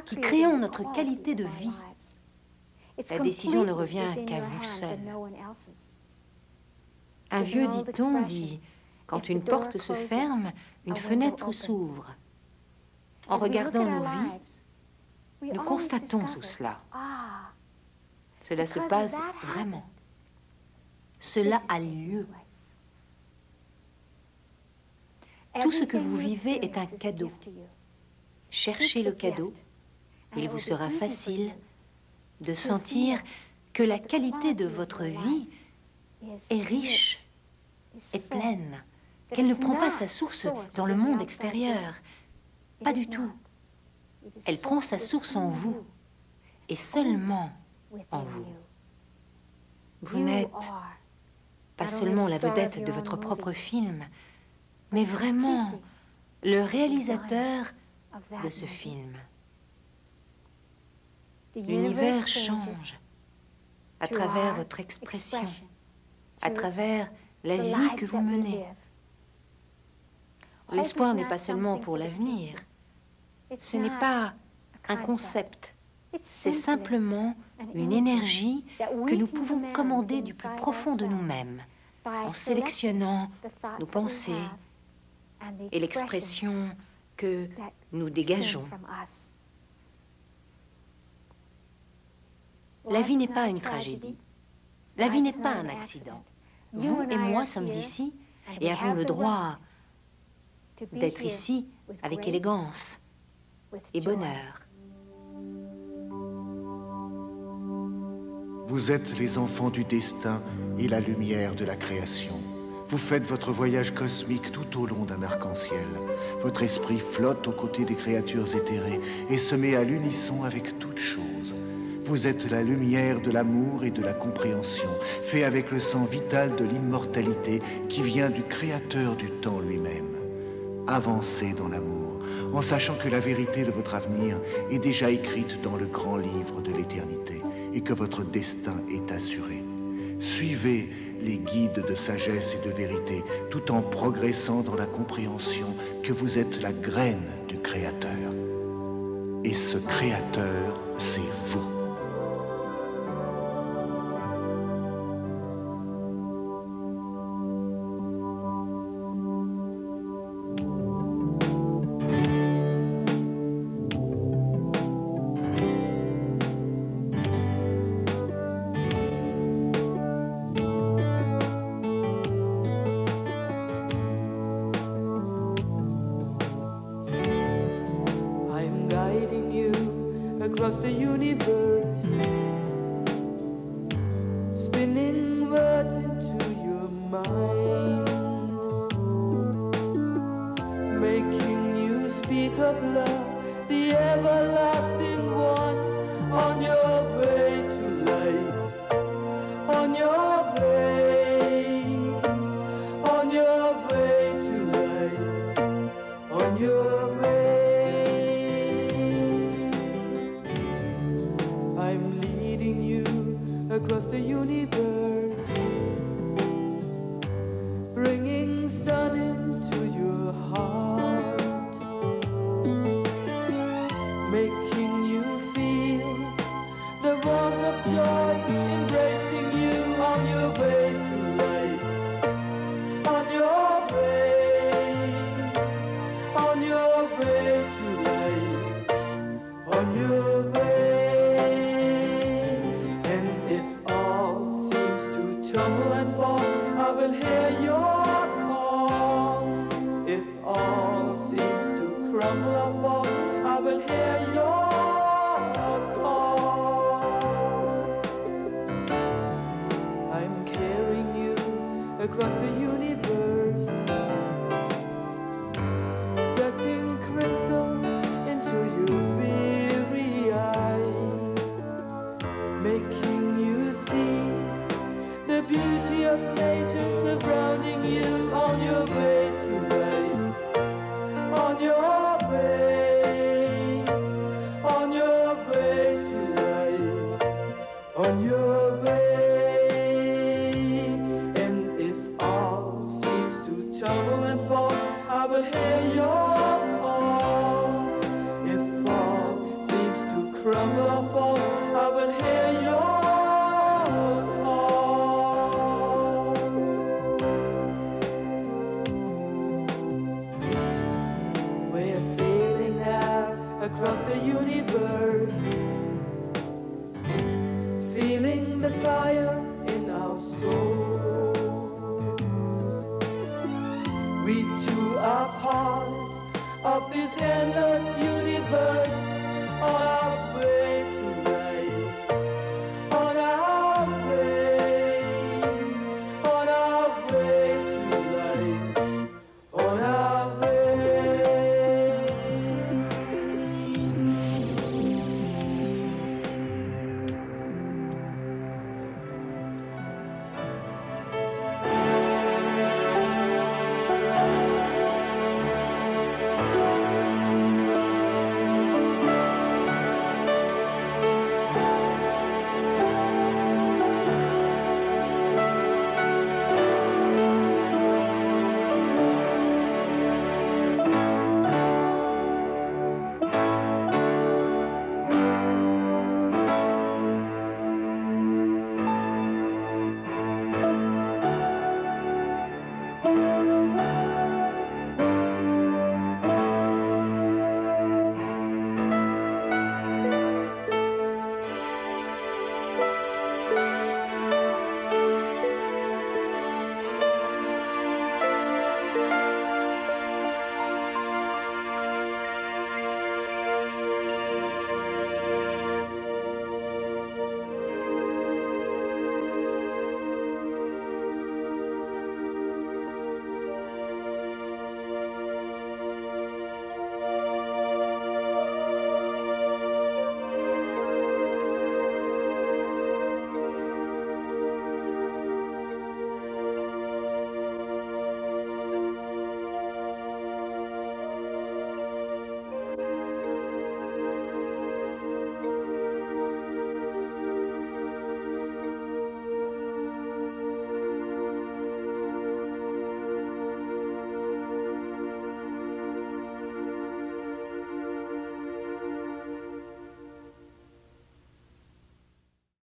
qui créons notre qualité de vie. La décision ne revient qu'à vous seul. Un vieux dicton dit, quand une porte se ferme, une fenêtre s'ouvre. En regardant nos vies, nous constatons tout cela. Cela se passe vraiment. Cela a lieu. Tout ce que vous vivez est un cadeau. Cherchez le cadeau, il vous sera facile de sentir que la qualité de votre vie est riche, est pleine, qu'elle ne prend pas sa source dans le monde extérieur. Pas du tout. Elle prend sa source en vous, et seulement en vous. Vous n'êtes pas seulement la vedette de votre propre film, mais vraiment le réalisateur de ce film. L'univers change à travers votre expression, à travers la vie que vous menez. L'espoir n'est pas seulement pour l'avenir, ce n'est pas un concept, c'est simplement une énergie que nous pouvons commander du plus profond de nous-mêmes en sélectionnant nos pensées et l'expression que nous dégageons. La vie n'est pas une tragédie. La vie n'est pas un accident. Vous et moi sommes ici et avons le droit d'être ici avec élégance et bonheur. Vous êtes les enfants du destin et la lumière de la création. Vous faites votre voyage cosmique tout au long d'un arc-en-ciel. Votre esprit flotte aux côtés des créatures éthérées et se met à l'unisson avec toutes choses. Vous êtes la lumière de l'amour et de la compréhension, fait avec le sang vital de l'immortalité qui vient du Créateur du temps lui-même. Avancez dans l'amour, en sachant que la vérité de votre avenir est déjà écrite dans le grand livre de l'éternité et que votre destin est assuré. Suivez les guides de sagesse et de vérité, tout en progressant dans la compréhension que vous êtes la graine du Créateur. Et ce Créateur, c'est vous. Across the universe, spinning words into your mind, making you speak of love, the everlasting one, on your way to life, on your way to life, on your way. I'm leading you across the universe, bringing sun into your heart, making you feel the warmth of joy, embracing you on your way to life, on your way to life, on your way. I will hear your call. If all seems to crumble or fall, I will hear your call. I'm carrying you across the universe, setting crystals into your weary eyes, making you see the beauty of nature surrounding you on your way to life, on your way to life, on your way. And if all seems to tumble and fall, I will hear your call. If all seems to crumble or fall, I will hear your call. Across the universe, feeling the fire in our souls. We too are part of this endless